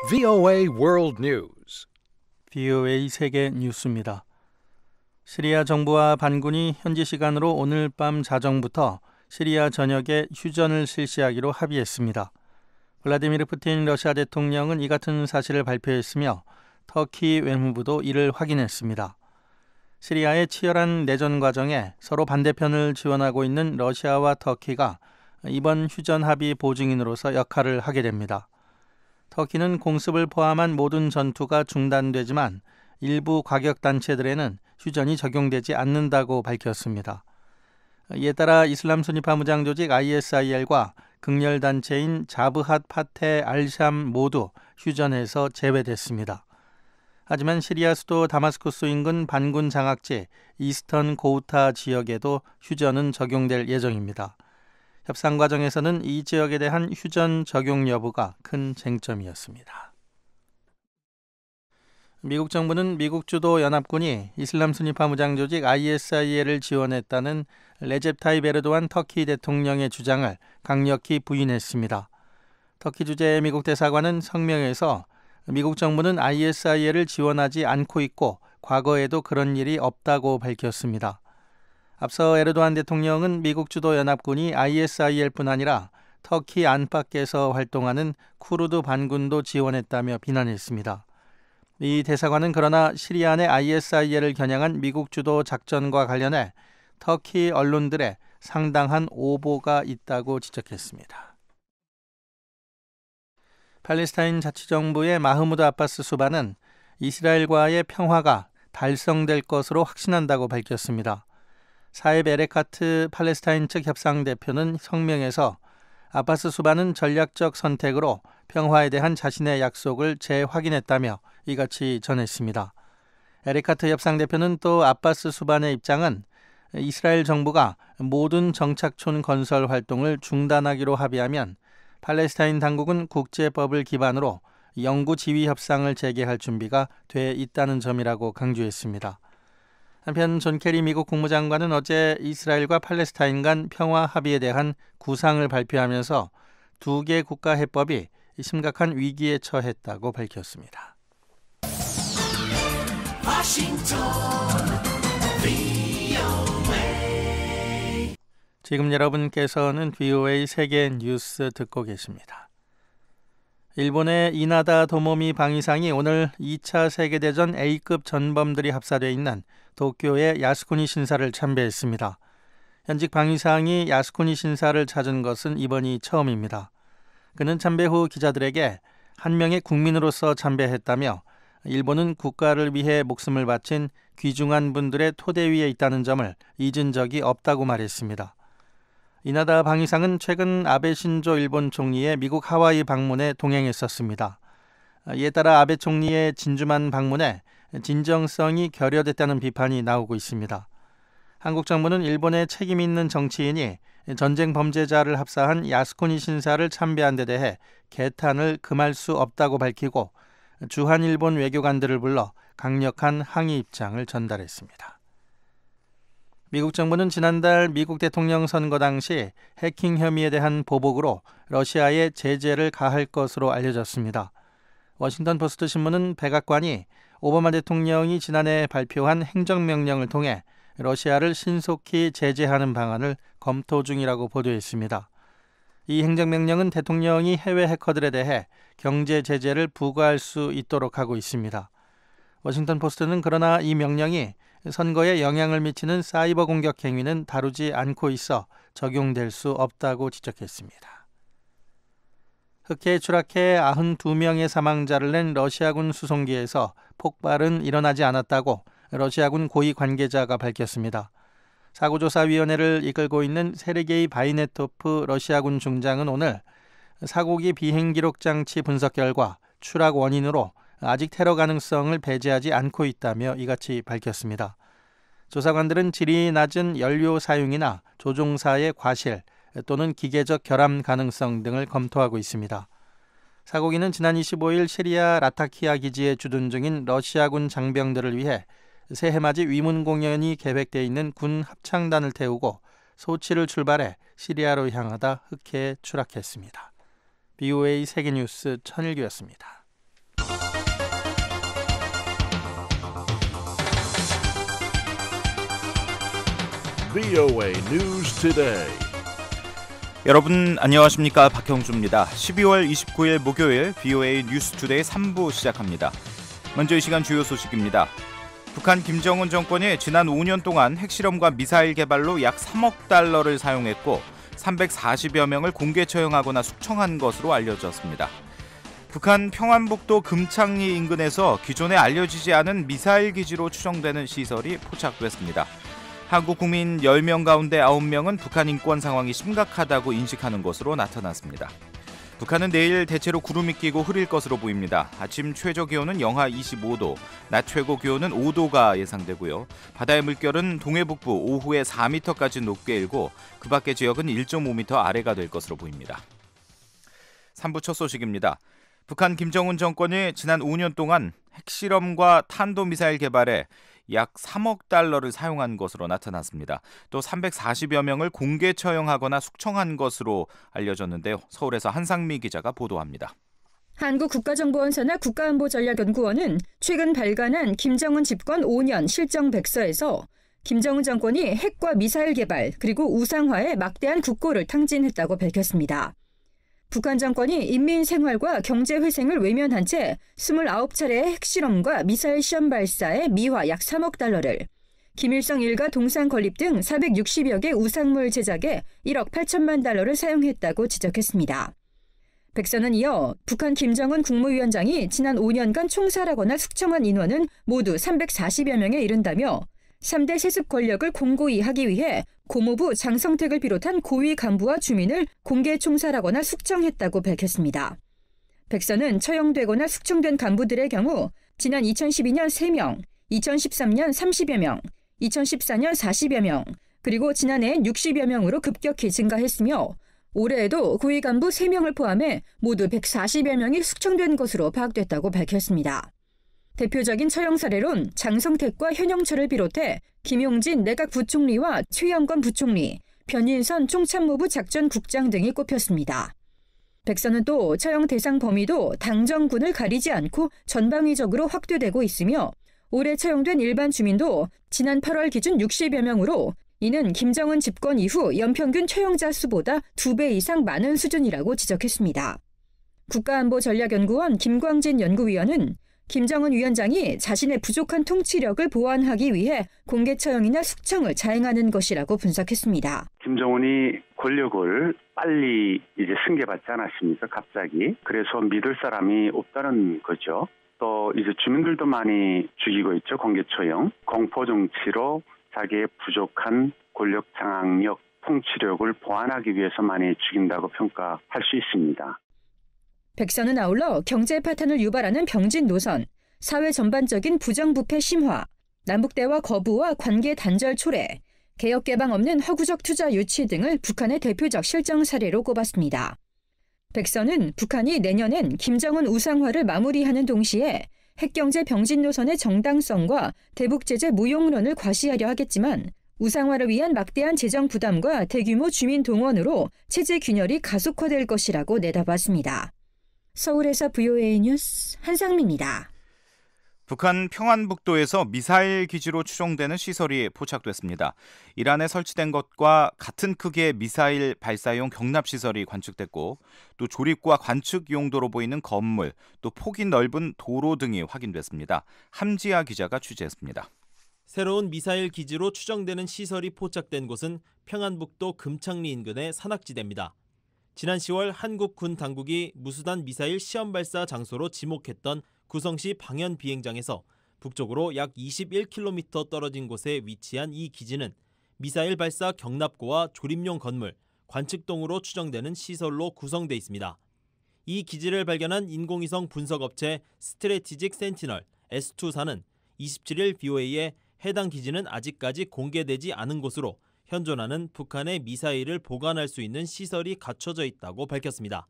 VOA World News. VOA 세계 뉴스입니다. 시리아 정부와 반군이 현지 시간으로 오늘 밤 자정부터 시리아 전역에 휴전을 실시하기로 합의했습니다. 블라디미르 푸틴 러시아 대통령은 이 같은 사실을 발표했으며 터키 외무부도 이를 확인했습니다. 시리아의 치열한 내전 과정에 서로 반대편을 지원하고 있는 러시아와 터키가 이번 휴전 합의 보증인으로서 역할을 하게 됩니다. 터키는 공습을 포함한 모든 전투가 중단되지만 일부 과격단체들에는 휴전이 적용되지 않는다고 밝혔습니다. 이에 따라 이슬람 순위파 무장 조직 ISIL과 극렬단체인 자브핫 파테 알샴 모두 휴전에서 제외됐습니다. 하지만 시리아 수도 다마스쿠스 인근 반군 장악지 이스턴 고우타 지역에도 휴전은 적용될 예정입니다. 협상 과정에서는 이 지역에 대한 휴전 적용 여부가 큰 쟁점이었습니다. 미국 정부는 미국 주도 연합군이 이슬람 순위파 무장 조직 ISIL을 지원했다는 레셉 타입 에르도안 터키 대통령의 주장을 강력히 부인했습니다. 터키 주재 미국 대사관은 성명에서 미국 정부는 ISIL을 지원하지 않고 있고 과거에도 그런 일이 없다고 밝혔습니다. 앞서 에르도안 대통령은 미국 주도 연합군이 ISIL뿐 아니라 터키 안팎에서 활동하는 쿠르드 반군도 지원했다며 비난했습니다. 이 대사관은 그러나 시리아 내 ISIL을 겨냥한 미국 주도 작전과 관련해 터키 언론들의 상당한 오보가 있다고 지적했습니다. 팔레스타인 자치정부의 마흐무드 아바스 수바는 이스라엘과의 평화가 달성될 것으로 확신한다고 밝혔습니다. 사입 에레카트 팔레스타인 측 협상 대표는 성명에서 아바스 수바는 전략적 선택으로 평화에 대한 자신의 약속을 재확인했다며 이같이 전했습니다. 에레카트 협상 대표는 또 아바스 수반의 입장은 이스라엘 정부가 모든 정착촌 건설 활동을 중단하기로 합의하면 팔레스타인 당국은 국제법을 기반으로 영구 지위 협상을 재개할 준비가 돼 있다는 점이라고 강조했습니다. 한편 존 케리 미국 국무장관은 어제 이스라엘과 팔레스타인 간 평화 합의에 대한 구상을 발표하면서 두 개 국가 해법이 심각한 위기에 처했다고 밝혔습니다. 지금 여러분께서는 VOA 세계 뉴스 듣고 계십니다. 일본의 이나다 도모미 방위상이 오늘 2차 세계대전 A급 전범들이 합사되어 있는 도쿄의 야스쿠니 신사를 참배했습니다. 현직 방위상이 야스쿠니 신사를 찾은 것은 이번이 처음입니다. 그는 참배 후 기자들에게 한 명의 국민으로서 참배했다며 일본은 국가를 위해 목숨을 바친 귀중한 분들의 토대 위에 있다는 점을 잊은 적이 없다고 말했습니다. 이나다 방위상은 최근 아베 신조 일본 총리의 미국 하와이 방문에 동행했었습니다. 이에 따라 아베 총리의 진주만 방문에 진정성이 결여됐다는 비판이 나오고 있습니다. 한국 정부는 일본의 책임 있는 정치인이 전쟁 범죄자를 합사한 야스쿠니 신사를 참배한 데 대해 개탄을 금할 수 없다고 밝히고 주한 일본 외교관들을 불러 강력한 항의 입장을 전달했습니다. 미국 정부는 지난달 미국 대통령 선거 당시 해킹 혐의에 대한 보복으로 러시아에 제재를 가할 것으로 알려졌습니다. 워싱턴 포스트 신문은 백악관이 오바마 대통령이 지난해 발표한 행정명령을 통해 러시아를 신속히 제재하는 방안을 검토 중이라고 보도했습니다. 이 행정명령은 대통령이 해외 해커들에 대해 경제 제재를 부과할 수 있도록 하고 있습니다. 워싱턴 포스트는 그러나 이 명령이 선거에 영향을 미치는 사이버 공격 행위는 다루지 않고 있어 적용될 수 없다고 지적했습니다. 흑해에 추락해 92명의 사망자를 낸 러시아군 수송기에서 폭발은 일어나지 않았다고 러시아군 고위 관계자가 밝혔습니다. 사고조사위원회를 이끌고 있는 세르게이 바이네토프 러시아군 중장은 오늘 사고기 비행 기록 장치 분석 결과 추락 원인으로 아직 테러 가능성을 배제하지 않고 있다며 이같이 밝혔습니다. 조사관들은 질이 낮은 연료 사용이나 조종사의 과실 또는 기계적 결함 가능성 등을 검토하고 있습니다. 사고기는 지난 25일 시리아 라타키아 기지에 주둔 중인 러시아군 장병들을 위해 새해맞이 위문 공연이 계획되어 있는 군 합창단을 태우고 소치를 출발해 시리아로 향하다 흑해에 추락했습니다. BOA 세계뉴스 천일규였습니다. VOA News Today. 여러분 안녕하십니까? 박형주입니다. 12월 29일 목요일 VOA 뉴스 투데이 3부 시작합니다. 먼저 이 시간 주요 소식입니다. 북한 김정은 정권이 지난 5년 동안 핵실험과 미사일 개발로 약 3억 달러를 사용했고 340여 명을 공개 처형하거나 숙청한 것으로 알려졌습니다. 북한 평안북도 금창리 인근에서 기존에 알려지지 않은 미사일 기지로 추정되는 시설이 포착됐습니다. 한국 국민 10명 가운데 9명은 북한 인권 상황이 심각하다고 인식하는 것으로 나타났습니다. 북한은 내일 대체로 구름이 끼고 흐릴 것으로 보입니다. 아침 최저 기온은 영하 25도, 낮 최고 기온은 5도가 예상되고요. 바다의 물결은 동해북부 오후에 4m까지 높게 일고 그 밖의 지역은 1.5m 아래가 될 것으로 보입니다. 3부 첫 소식입니다. 북한 김정은 정권이 지난 5년 동안 핵실험과 탄도미사일 개발에 약 3억 달러를 사용한 것으로 나타났습니다. 또 340여 명을 공개 처형하거나 숙청한 것으로 알려졌는데요. 서울에서 한상미 기자가 보도합니다. 한국국가정보원사나 국가안보전략연구원은 최근 발간한 김정은 집권 5년 실정백서에서 김정은 정권이 핵과 미사일 개발 그리고 우상화에 막대한 국고를 탕진했다고 밝혔습니다. 북한 정권이 인민 생활과 경제 회생을 외면한 채 29차례의 핵실험과 미사일 시험 발사에 미화 약 3억 달러를, 김일성 일가 동상 건립 등 460여 개 우상물 제작에 1억 8천만 달러를 사용했다고 지적했습니다. 백서는 이어 북한 김정은 국무위원장이 지난 5년간 총살하거나 숙청한 인원은 모두 340여 명에 이른다며 3대 세습 권력을 공고히 하기 위해 고모부 장성택을 비롯한 고위 간부와 주민을 공개 총살하거나 숙청했다고 밝혔습니다. 백서는 처형되거나 숙청된 간부들의 경우 지난 2012년 3명, 2013년 30여 명, 2014년 40여 명, 그리고 지난해엔 60여 명으로 급격히 증가했으며 올해에도 고위 간부 3명을 포함해 모두 140여 명이 숙청된 것으로 파악됐다고 밝혔습니다. 대표적인 처형 사례론 장성택과 현영철을 비롯해 김용진 내각 부총리와 최영건 부총리, 변인선 총참모부 작전국장 등이 꼽혔습니다. 백서는 또 처형 대상 범위도 당정군을 가리지 않고 전방위적으로 확대되고 있으며 올해 처형된 일반 주민도 지난 8월 기준 60여 명으로 이는 김정은 집권 이후 연평균 처형자 수보다 2배 이상 많은 수준이라고 지적했습니다. 국가안보전략연구원 김광진 연구위원은 김정은 위원장이 자신의 부족한 통치력을 보완하기 위해 공개 처형이나 숙청을 자행하는 것이라고 분석했습니다. 김정은이 권력을 빨리 승계받지 않았습니까? 갑자기. 그래서 믿을 사람이 없다는 거죠. 또 주민들도 많이 죽이고 있죠. 공개 처형. 공포 정치로 자기의 부족한 권력 장악력, 통치력을 보완하기 위해서 많이 죽인다고 평가할 수 있습니다. 백서는 아울러 경제 파탄을 유발하는 병진 노선, 사회 전반적인 부정부패 심화, 남북대화 거부와 관계 단절 초래, 개혁 개방 없는 허구적 투자 유치 등을 북한의 대표적 실정 사례로 꼽았습니다. 백서는 북한이 내년엔 김정은 우상화를 마무리하는 동시에 핵경제 병진 노선의 정당성과 대북제재 무용론을 과시하려 하겠지만 우상화를 위한 막대한 재정 부담과 대규모 주민 동원으로 체제 균열이 가속화될 것이라고 내다봤습니다. 서울에서 VOA 뉴스 한상미입니다. 북한 평안북도에서 미사일 기지로 추정되는 시설이 포착됐습니다. 이란에 설치된 것과 같은 크기의 미사일 발사용 경납시설이 관측됐고 또 조립과 관측 용도로 보이는 건물, 또 폭이 넓은 도로 등이 확인됐습니다. 함지아 기자가 취재했습니다. 새로운 미사일 기지로 추정되는 시설이 포착된 곳은 평안북도 금창리 인근의 산악지대입니다. 지난 10월 한국 군 당국이 무수단 미사일 시험 발사 장소로 지목했던 구성시 방현 비행장에서 북쪽으로 약 21km 떨어진 곳에 위치한 이 기지는 미사일 발사 경납고와 조립용 건물, 관측동으로 추정되는 시설로 구성돼 있습니다. 이 기지를 발견한 인공위성 분석업체 스트래티직 센티널 S2사는 27일 BOA에 해당 기지는 아직까지 공개되지 않은 곳으로 현존하는 북한의 미사일을 보관할 수 있는 시설이 갖춰져 있다고 밝혔습니다.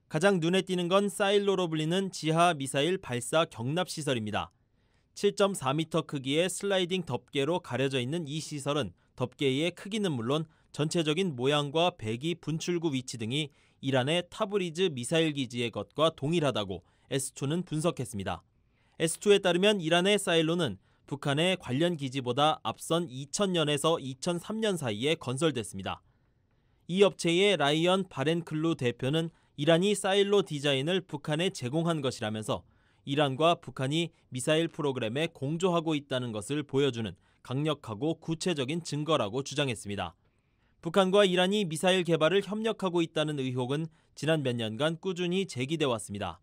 가장 눈에 띄는 건 사일로로 불리는 지하 미사일 발사 경납 시설입니다. 7.4m 크기의 슬라이딩 덮개로 가려져 있는 이 시설은 덮개의 크기는 물론 전체적인 모양과 배기 분출구 위치 등이 이란의 타브리즈 미사일 기지의 것과 동일하다고 S2는 분석했습니다. S2에 따르면 이란의 사일로는 북한의 관련 기지보다 앞선 2000년에서 2003년 사이에 건설됐습니다. 이 업체의 라이언 바렌클루 대표는 이란이 사일로 디자인을 북한에 제공한 것이라면서 이란과 북한이 미사일 프로그램에 공조하고 있다는 것을 보여주는 강력하고 구체적인 증거라고 주장했습니다. 북한과 이란이 미사일 개발을 협력하고 있다는 의혹은 지난 몇 년간 꾸준히 제기돼 왔습니다.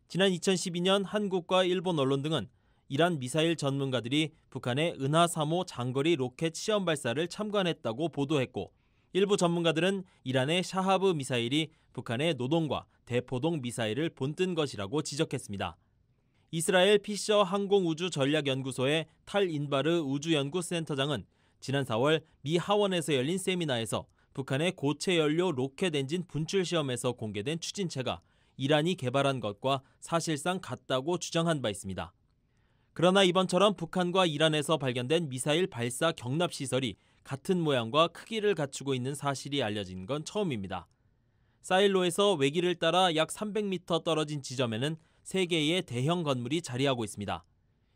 지난 2012년 한국과 일본 언론 등은 이란 미사일 전문가들이 북한의 은하 3호 장거리 로켓 시험 발사를 참관했다고 보도했고, 일부 전문가들은 이란의 샤하브 미사일이 북한의 노동과 대포동 미사일을 본뜬 것이라고 지적했습니다. 이스라엘 피셔 항공우주전략연구소의 탈 인바르 우주연구센터장은 지난 4월 미 하원에서 열린 세미나에서 북한의 고체 연료 로켓 엔진 분출 시험에서 공개된 추진체가 이란이 개발한 것과 사실상 같다고 주장한 바 있습니다. 그러나 이번처럼 북한과 이란에서 발견된 미사일 발사 경납 시설이 같은 모양과 크기를 갖추고 있는 사실이 알려진 건 처음입니다. 사일로에서 외기를 따라 약 300m 떨어진 지점에는 3개의 대형 건물이 자리하고 있습니다.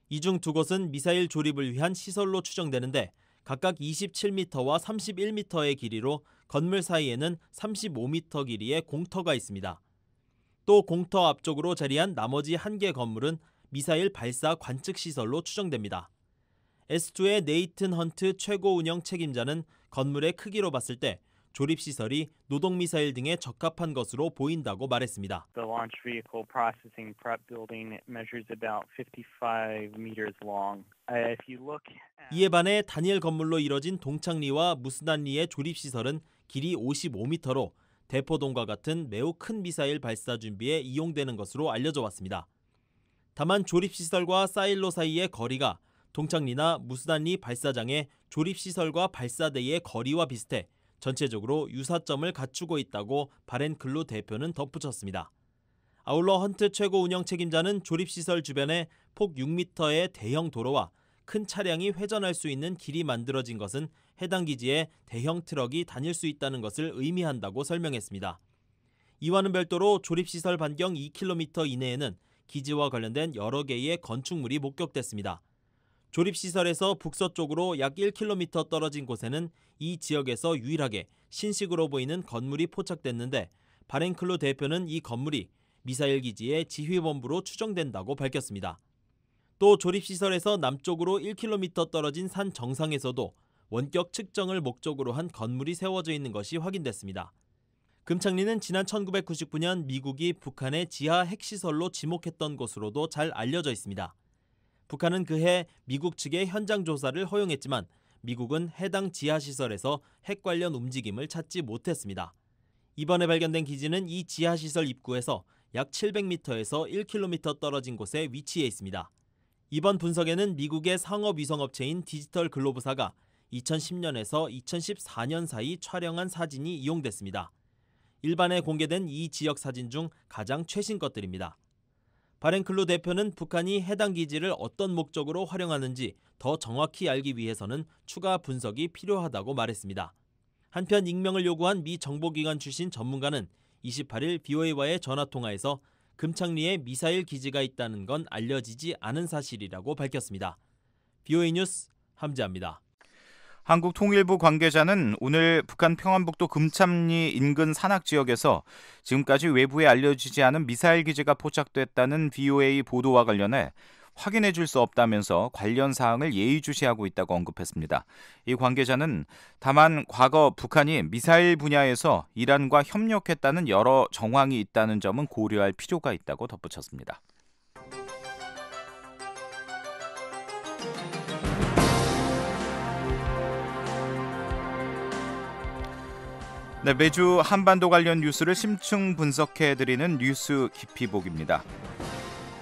이 중 2곳은 미사일 조립을 위한 시설로 추정되는데 각각 27m와 31m의 길이로 건물 사이에는 35m 길이의 공터가 있습니다. 또 공터 앞쪽으로 자리한 나머지 1개 건물은 미사일 발사 관측 시설로 추정됩니다. S2의 네이튼 헌트 최고 운영 책임자는 건물의 크기로 봤을 때 조립시설이 노동미사일 등에 적합한 것으로 보인다고 말했습니다. The launch vehicle processing prep building measures about 55 meters long. If you look at... 이에 반해 단일 건물로 이뤄진 동창리와 무스단리의 조립시설은 길이 55m로 대포동과 같은 매우 큰 미사일 발사 준비에 이용되는 것으로 알려져 왔습니다. 다만 조립시설과 사일로 사이의 거리가 동창리나 무스단리 발사장의 조립시설과 발사대의 거리와 비슷해 전체적으로 유사점을 갖추고 있다고 바렌클루 대표는 덧붙였습니다. 아울러 헌트 최고 운영 책임자는 조립시설 주변에 폭 6m의 대형 도로와 큰 차량이 회전할 수 있는 길이 만들어진 것은 해당 기지에 대형 트럭이 다닐 수 있다는 것을 의미한다고 설명했습니다. 이와는 별도로 조립시설 반경 2km 이내에는 기지와 관련된 여러 개의 건축물이 목격됐습니다. 조립시설에서 북서쪽으로 약 1km 떨어진 곳에는 이 지역에서 유일하게 신식으로 보이는 건물이 포착됐는데 바렌클루 대표는 이 건물이 미사일 기지의 지휘본부로 추정된다고 밝혔습니다. 또 조립시설에서 남쪽으로 1km 떨어진 산 정상에서도 원격 측정을 목적으로 한 건물이 세워져 있는 것이 확인됐습니다. 금창리는 지난 1999년 미국이 북한의 지하 핵시설로 지목했던 곳으로도 잘 알려져 있습니다. 북한은 그해 미국 측의 현장 조사를 허용했지만 미국은 해당 지하시설에서 핵 관련 움직임을 찾지 못했습니다. 이번에 발견된 기지는 이 지하시설 입구에서 약 700m에서 1km 떨어진 곳에 위치해 있습니다. 이번 분석에는 미국의 상업위성업체인 디지털 글로브사가 2010년에서 2014년 사이 촬영한 사진이 이용됐습니다. 일반에 공개된 이 지역 사진 중 가장 최신 것들입니다. 바렌클루 대표는 북한이 해당 기지를 어떤 목적으로 활용하는지 더 정확히 알기 위해서는 추가 분석이 필요하다고 말했습니다. 한편 익명을 요구한 미 정보기관 출신 전문가는 28일 VOA와의 전화통화에서 금창리에 미사일 기지가 있다는 건 알려지지 않은 사실이라고 밝혔습니다. VOA 뉴스 함지아입니다. 한국통일부 관계자는 오늘 북한 평안북도 금창리 인근 산악지역에서 지금까지 외부에 알려지지 않은 미사일 기지가 포착됐다는 VOA 보도와 관련해 확인해 줄 수 없다면서 관련 사항을 예의주시하고 있다고 언급했습니다. 이 관계자는 다만 과거 북한이 미사일 분야에서 이란과 협력했다는 여러 정황이 있다는 점은 고려할 필요가 있다고 덧붙였습니다. 네, 매주 한반도 관련 뉴스를 심층 분석해드리는 뉴스 깊이보기입니다.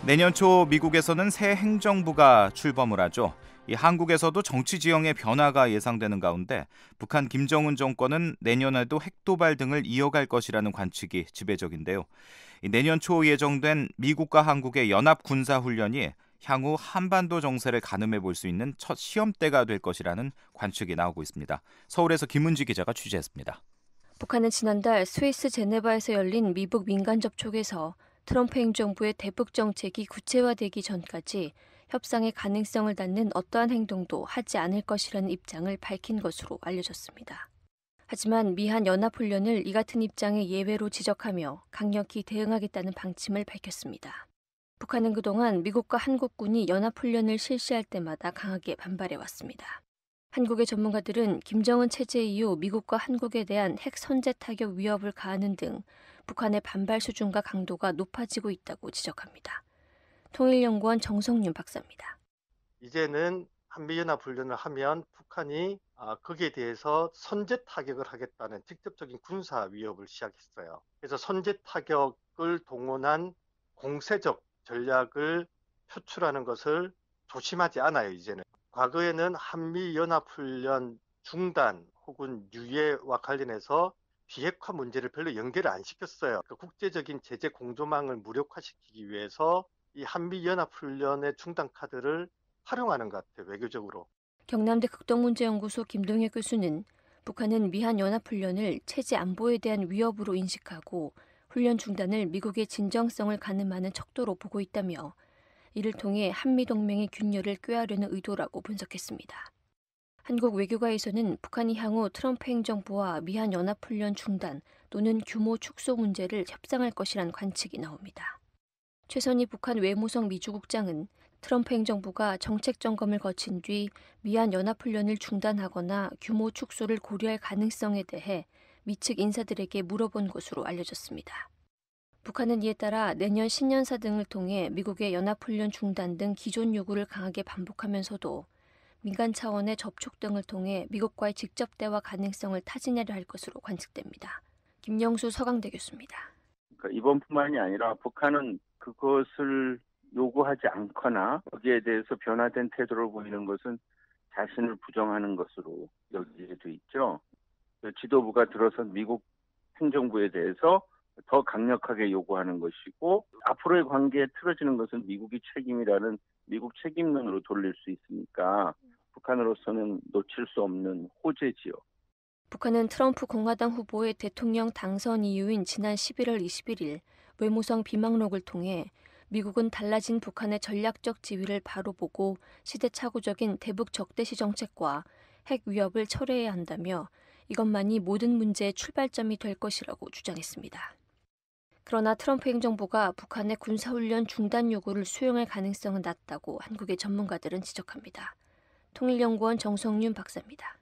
내년 초 미국에서는 새 행정부가 출범을 하죠. 이 한국에서도 정치 지형의 변화가 예상되는 가운데 북한 김정은 정권은 내년에도 핵도발 등을 이어갈 것이라는 관측이 지배적인데요. 내년 초 예정된 미국과 한국의 연합 군사훈련이 향후 한반도 정세를 가늠해 볼 수 있는 첫 시험대가 될 것이라는 관측이 나오고 있습니다. 서울에서 김은지 기자가 취재했습니다. 북한은 지난달 스위스 제네바에서 열린 미북 민간 접촉에서 트럼프 행정부의 대북 정책이 구체화되기 전까지 협상의 가능성을 닫는 어떠한 행동도 하지 않을 것이라는 입장을 밝힌 것으로 알려졌습니다. 하지만 미한 연합훈련을 이 같은 입장의 예외로 지적하며 강력히 대응하겠다는 방침을 밝혔습니다. 북한은 그동안 미국과 한국군이 연합훈련을 실시할 때마다 강하게 반발해왔습니다. 한국의 전문가들은 김정은 체제 이후 미국과 한국에 대한 핵 선제 타격 위협을 가하는 등 북한의 반발 수준과 강도가 높아지고 있다고 지적합니다. 통일연구원 정성윤 박사입니다. 이제는 한미연합훈련을 하면 북한이 거기에 대해서 선제 타격을 하겠다는 직접적인 군사 위협을 시작했어요. 그래서 선제 타격을 동원한 공세적 전략을 표출하는 것을 조심하지 않아요, 이제는. 과거에는 한미연합훈련 중단 혹은 유예와 관련해서 비핵화 문제를 별로 연결을 안 시켰어요. 국제적인 제재 공조망을 무력화시키기 위해서 이 한미연합훈련의 중단 카드를 활용하는 것 같아요, 외교적으로. 경남대 극동문제연구소 김동혁 교수는 북한은 미한 연합훈련을 체제 안보에 대한 위협으로 인식하고 훈련 중단을 미국의 진정성을 가늠하는 척도로 보고 있다며 이를 통해 한미동맹의 균열을 꾀하려는 의도라고 분석했습니다. 한국 외교가에서는 북한이 향후 트럼프 행정부와 미한 연합훈련 중단 또는 규모 축소 문제를 협상할 것이란 관측이 나옵니다. 최선희 북한 외무성 미주국장은 트럼프 행정부가 정책 점검을 거친 뒤 미한 연합훈련을 중단하거나 규모 축소를 고려할 가능성에 대해 미측 인사들에게 물어본 것으로 알려졌습니다. 북한은 이에 따라 내년 신년사 등을 통해 미국의 연합훈련 중단 등 기존 요구를 강하게 반복하면서도 민간 차원의 접촉 등을 통해 미국과의 직접 대화 가능성을 타진하려 할 것으로 관측됩니다. 김영수 서강대 교수입니다. 그러니까 이번뿐만이 아니라 북한은 그것을 요구하지 않거나 거기에 대해서 변화된 태도를 보이는 것은 자신을 부정하는 것으로 여기게 있죠. 지도부가 들어선 미국 행정부에 대해서 더 강력하게 요구하는 것이고 앞으로의 관계에 틀어지는 것은 미국이 책임이라는 미국 책임론으로 돌릴 수 있으니까 북한으로서는 놓칠 수 없는 호재지요. 북한은 트럼프 공화당 후보의 대통령 당선 이유인 지난 11월 21일 외무성 비망록을 통해 미국은 달라진 북한의 전략적 지위를 바로 보고 시대착오적인 대북 적대시 정책과 핵 위협을 철회해야 한다며 이것만이 모든 문제의 출발점이 될 것이라고 주장했습니다. 그러나 트럼프 행정부가 북한의 군사훈련 중단 요구를 수용할 가능성은 낮다고 한국의 전문가들은 지적합니다. 통일연구원 정성윤 박사입니다.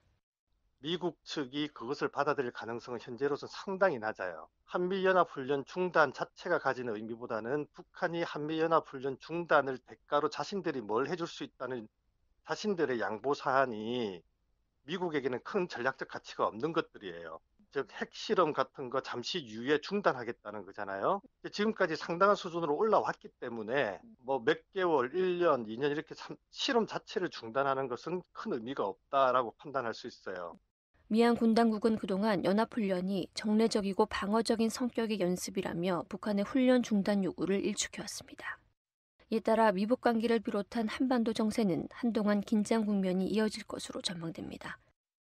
미국 측이 그것을 받아들일 가능성은 현재로서 상당히 낮아요. 한미연합훈련 중단 자체가 가지는 의미보다는 북한이 한미연합훈련 중단을 대가로 자신들이 뭘 해줄 수 있다는 자신들의 양보 사안이 미국에게는 큰 전략적 가치가 없는 것들이에요. 즉 핵실험 같은 거 잠시 유예 중단하겠다는 거잖아요. 지금까지 상당한 수준으로 올라왔기 때문에 뭐 몇 개월, 1년, 2년 이렇게 실험 자체를 중단하는 것은 큰 의미가 없다라고 판단할 수 있어요. 미얀 군 당국은 그동안 연합훈련이 정례적이고 방어적인 성격의 연습이라며 북한의 훈련 중단 요구를 일축해왔습니다. 이에 따라 미북 관계를 비롯한 한반도 정세는 한동안 긴장 국면이 이어질 것으로 전망됩니다.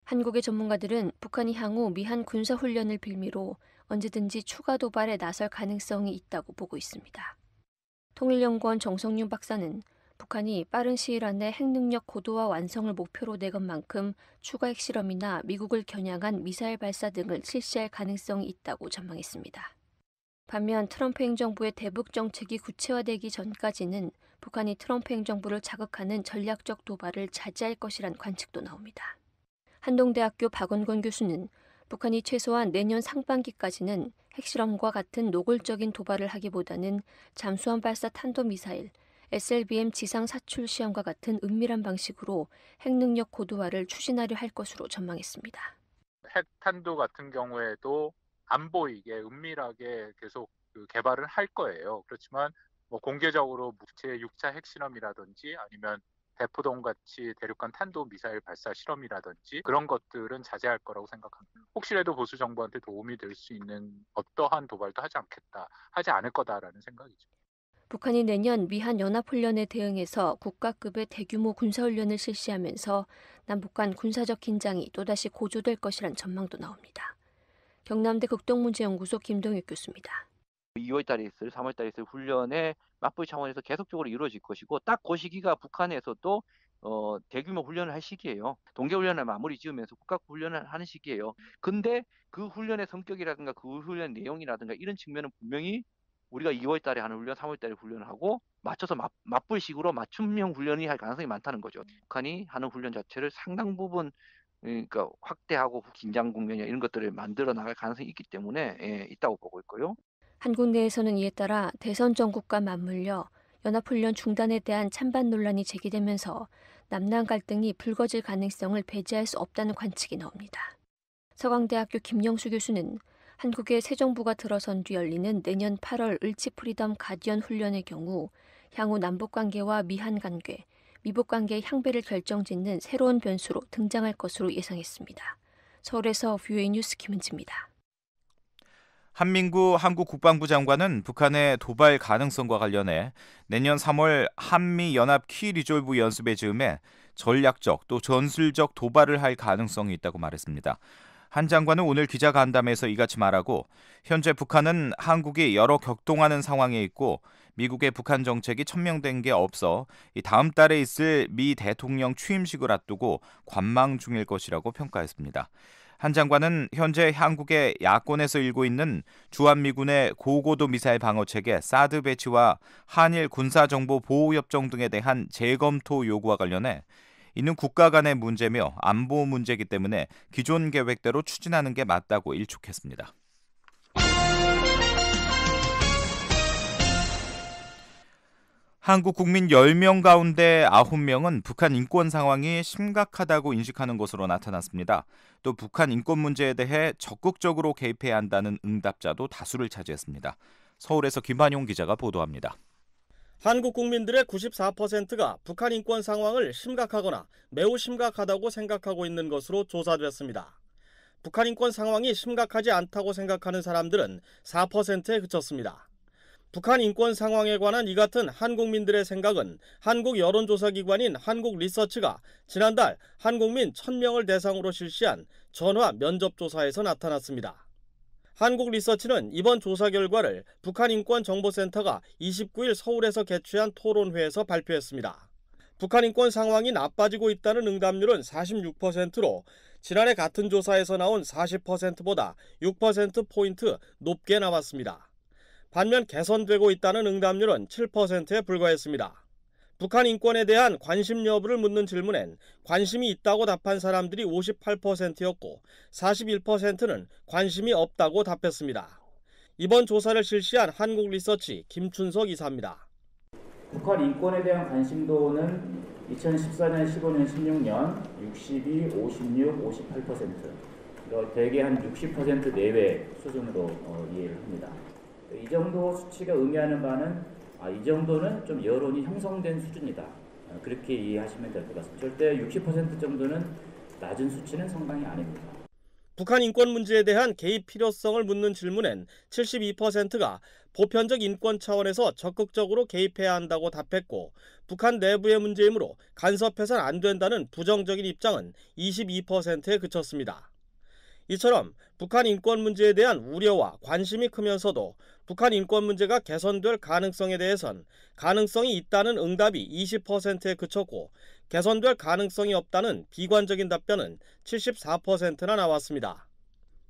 한국의 전문가들은 북한이 향후 미한 군사훈련을 빌미로 언제든지 추가 도발에 나설 가능성이 있다고 보고 있습니다. 통일연구원 정성윤 박사는 북한이 빠른 시일 안에 핵능력 고도화 완성을 목표로 내건 만큼 추가 핵실험이나 미국을 겨냥한 미사일 발사 등을 실시할 가능성이 있다고 전망했습니다. 반면 트럼프 행정부의 대북 정책이 구체화되기 전까지는 북한이 트럼프 행정부를 자극하는 전략적 도발을 자제할 것이란 관측도 나옵니다. 한동대학교 박원권 교수는 북한이 최소한 내년 상반기까지는 핵실험과 같은 노골적인 도발을 하기보다는 잠수함 발사 탄도미사일, SLBM 지상 사출 시험과 같은 은밀한 방식으로 핵능력 고도화를 추진하려 할 것으로 전망했습니다. 핵탄두 같은 경우에도 안 보이게 은밀하게 계속 개발을 할 거예요. 그렇지만 뭐 공개적으로 제6차 핵실험이라든지 아니면 대포동같이 대륙간 탄도 미사일 발사 실험이라든지 그런 것들은 자제할 거라고 생각합니다. 혹시라도 보수 정부한테 도움이 될 수 있는 어떠한 도발도 하지 않을 거다라는 생각이죠. 북한이 내년 미한 연합훈련에 대응해서 국가급의 대규모 군사훈련을 실시하면서 남북 간 군사적 긴장이 또다시 고조될 것이란 전망도 나옵니다. 경남대 극동문제연구소 김동혁 교수입니다. 2월 달에 있을 3월 달에 있을 훈련의 맞불 차원에서 계속적으로 이루어질 것이고 딱 그 시기가 북한에서도 대규모 훈련을 할 시기예요. 동계훈련을 마무리 지으면서 국가훈련을 하는 시기예요. 근데 그 훈련의 성격이라든가 그 훈련 내용이라든가 이런 측면은 분명히 우리가 2월 달에 하는 훈련, 3월 달에 훈련을 하고 맞춰서 맞불식으로 맞춤형 훈련이 할 가능성이 많다는 거죠. 북한이 하는 훈련 자체를 상당 부분 그러니까 확대하고 긴장 국면이나 이런 것들을 만들어 나갈 가능성이 있기 때문에 있다고 보고 있고요. 한국 내에서는 이에 따라 대선 정국과 맞물려 연합훈련 중단에 대한 찬반 논란이 제기되면서 남남 갈등이 불거질 가능성을 배제할 수 없다는 관측이 나옵니다. 서강대학교 김영수 교수는 한국의 새 정부가 들어선 뒤 열리는 내년 8월 을지 프리덤 가디언 훈련의 경우 향후 남북관계와 미한관계, 미북관계의 향배를 결정짓는 새로운 변수로 등장할 것으로 예상했습니다. 서울에서 VOA 뉴스 김은지입니다. 한민구 한국 국방부 장관은 북한의 도발 가능성과 관련해 내년 3월 한미 연합 키 리졸브 연습에 즈음해 전략적 또 전술적 도발을 할 가능성이 있다고 말했습니다. 한 장관은 오늘 기자간담회에서 이같이 말하고 현재 북한은 한국이 여러 격동하는 상황에 있고 미국의 북한 정책이 천명된 게 없어 다음 달에 있을 미 대통령 취임식을 앞두고 관망 중일 것이라고 평가했습니다. 한 장관은 현재 한국의 야권에서 일고 있는 주한미군의 고고도 미사일 방어체계 사드 배치와 한일 군사정보 보호협정 등에 대한 재검토 요구와 관련해 이는 국가 간의 문제며 안보 문제이기 때문에 기존 계획대로 추진하는 게 맞다고 일축했습니다. 한국 국민 10명 가운데 9명은 북한 인권 상황이 심각하다고 인식하는 것으로 나타났습니다. 또 북한 인권 문제에 대해 적극적으로 개입해야 한다는 응답자도 다수를 차지했습니다. 서울에서 김한용 기자가 보도합니다. 한국 국민들의 94%가 북한 인권 상황을 심각하거나 매우 심각하다고 생각하고 있는 것으로 조사됐습니다. 북한 인권 상황이 심각하지 않다고 생각하는 사람들은 4%에 그쳤습니다. 북한 인권 상황에 관한 이 같은 한국민들의 생각은 한국 여론조사기관인 한국리서치가 지난달 한국민 1000명을 대상으로 실시한 전화 면접조사에서 나타났습니다. 한국리서치는 이번 조사 결과를 북한인권정보센터가 29일 서울에서 개최한 토론회에서 발표했습니다. 북한 인권 상황이 나빠지고 있다는 응답률은 46%로 지난해 같은 조사에서 나온 40%보다 6%포인트 높게 나왔습니다. 반면 개선되고 있다는 응답률은 7%에 불과했습니다. 북한 인권에 대한 관심 여부를 묻는 질문엔 관심이 있다고 답한 사람들이 58%였고 41%는 관심이 없다고 답했습니다. 이번 조사를 실시한 한국리서치 김춘석 이사입니다. 북한 인권에 대한 관심도는 2014년, 15년, 16년 62, 56, 58% 대개 한 60% 내외 수준으로 이해를 합니다. 이 정도 수치가 의미하는 바는 이 정도는 좀 여론이 형성된 수준이다. 그렇게 이해하시면 될 것 같습니다. 절대 60% 정도는 낮은 수치는 상당히 아닙니다. 북한 인권 문제에 대한 개입 필요성을 묻는 질문엔 72%가 보편적 인권 차원에서 적극적으로 개입해야 한다고 답했고 북한 내부의 문제이므로 간섭해서는 안 된다는 부정적인 입장은 22%에 그쳤습니다. 이처럼 북한 인권 문제에 대한 우려와 관심이 크면서도 북한 인권 문제가 개선될 가능성에 대해선 가능성이 있다는 응답이 20%에 그쳤고 개선될 가능성이 없다는 비관적인 답변은 74%나 나왔습니다.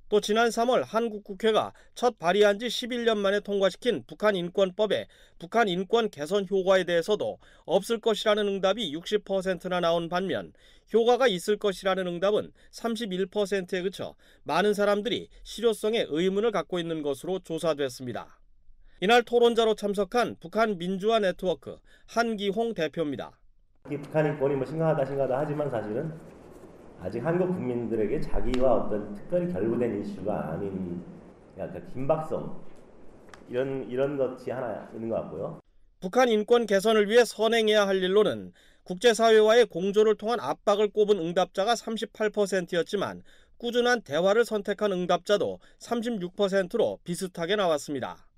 또 지난 3월 한국 국회가 첫 발의한 지 11년 만에 통과시킨 북한 인권법의 북한 인권 개선 효과에 대해서도 없을 것이라는 응답이 60%나 나온 반면 효과가 있을 것이라는 응답은 31%에 그쳐 많은 사람들이 실효성에 의문을 갖고 있는 것으로 조사됐습니다. 이날 토론자로 참석한 북한 민주화 네트워크 한기홍 대표입니다. 북한 인권이 심각하다 하지만 사실은 아직 한국 국민들에게 자기와 어떤 특별히 결부된 이슈가 아닌 약간 긴박성 이런 것이 하나 있는 것 같고요. 북한 인권 개선을 위해 선행해야 할 일로는 국제사회와의 공조를 통한 압박을 꼽은 응답자가 38%였지만 꾸준한 대화를 선택한 응답자도 36%로 비슷하게 나왔습니다.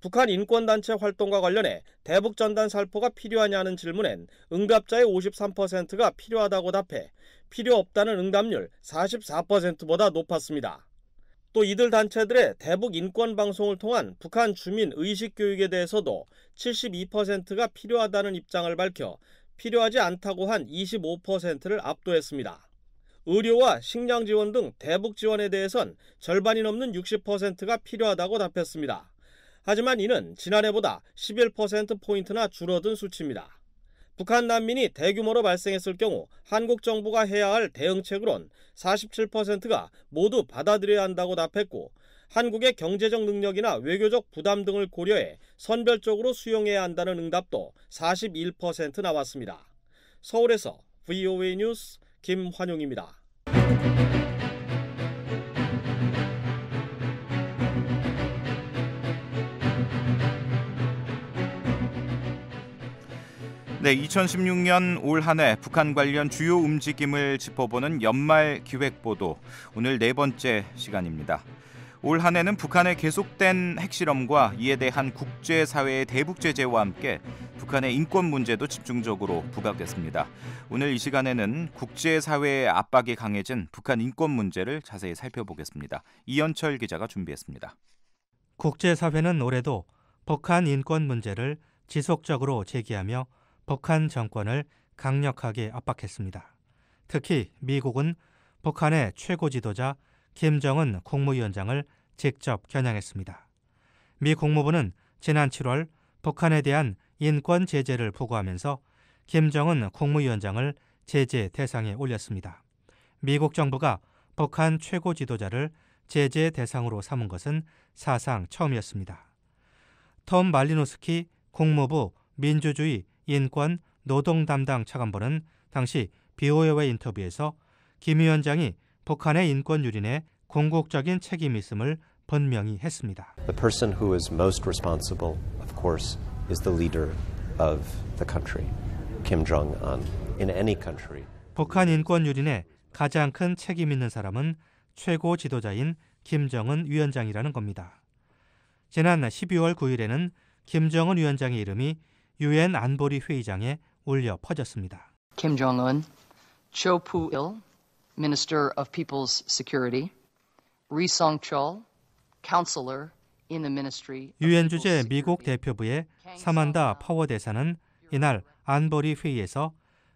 북한 인권단체 활동과 관련해 대북전단 살포가 필요하냐는 질문엔 응답자의 53%가 필요하다고 답해 필요 없다는 응답률 44%보다 높았습니다. 또 이들 단체들의 대북 인권 방송을 통한 북한 주민 의식 교육에 대해서도 72%가 필요하다는 입장을 밝혀 필요하지 않다고 한 25%를 압도했습니다. 의료와 식량 지원 등 대북 지원에 대해선 절반이 넘는 60%가 필요하다고 답했습니다. 하지만 이는 지난해보다 11%포인트나 줄어든 수치입니다. 북한 난민이 대규모로 발생했을 경우 한국 정부가 해야 할 대응책으론 47%가 모두 받아들여야 한다고 답했고, 한국의 경제적 능력이나 외교적 부담 등을 고려해 선별적으로 수용해야 한다는 응답도 41% 나왔습니다. 서울에서 VOA 뉴스 김환용입니다. 네, 2016년 올 한 해 북한 관련 주요 움직임을 짚어보는 연말 기획보도, 오늘 네 번째 시간입니다. 올 한 해는 북한의 계속된 핵실험과 이에 대한 국제사회의 대북 제재와 함께 북한의 인권 문제도 집중적으로 부각됐습니다. 오늘 이 시간에는 국제사회의 압박이 강해진 북한 인권 문제를 자세히 살펴보겠습니다. 이현철 기자가 준비했습니다. 국제사회는 올해도 북한 인권 문제를 지속적으로 제기하며 북한 정권을 강력하게 압박했습니다. 특히 미국은 북한의 최고 지도자 김정은 국무위원장을 직접 겨냥했습니다. 미 국무부는 지난 7월 북한에 대한 인권 제재를 보고하면서 김정은 국무위원장을 제재 대상에 올렸습니다. 미국 정부가 북한 최고 지도자를 제재 대상으로 삼은 것은 사상 처음이었습니다. 톰 말리노스키 국무부 민주주의 인권 노동 담당 차관보는 당시 BOA와의 인터뷰에서 김 위원장이 북한의 인권 유린에 궁극적인 책임이 있음을 분명히 했습니다. The person who is most responsible, of course, is the leader of the country, Kim Jong-un. In any country. 북한 인권 유린에 가장 큰 책임 있는 사람은 최고 지도자인 김정은 위원장이라는 겁니다. 지난 12월 9일에는 김정은 위원장의 이름이 유엔 안보리 회의장에 울려 퍼졌습니다. Kim Jong-un, Cho Poo-il, Minister of People's Security, Ri Song-chol, Counselor in the Ministry. 유엔 주재 미국 대표부의 사만다 파워 대사는 이날 안보리 회의에서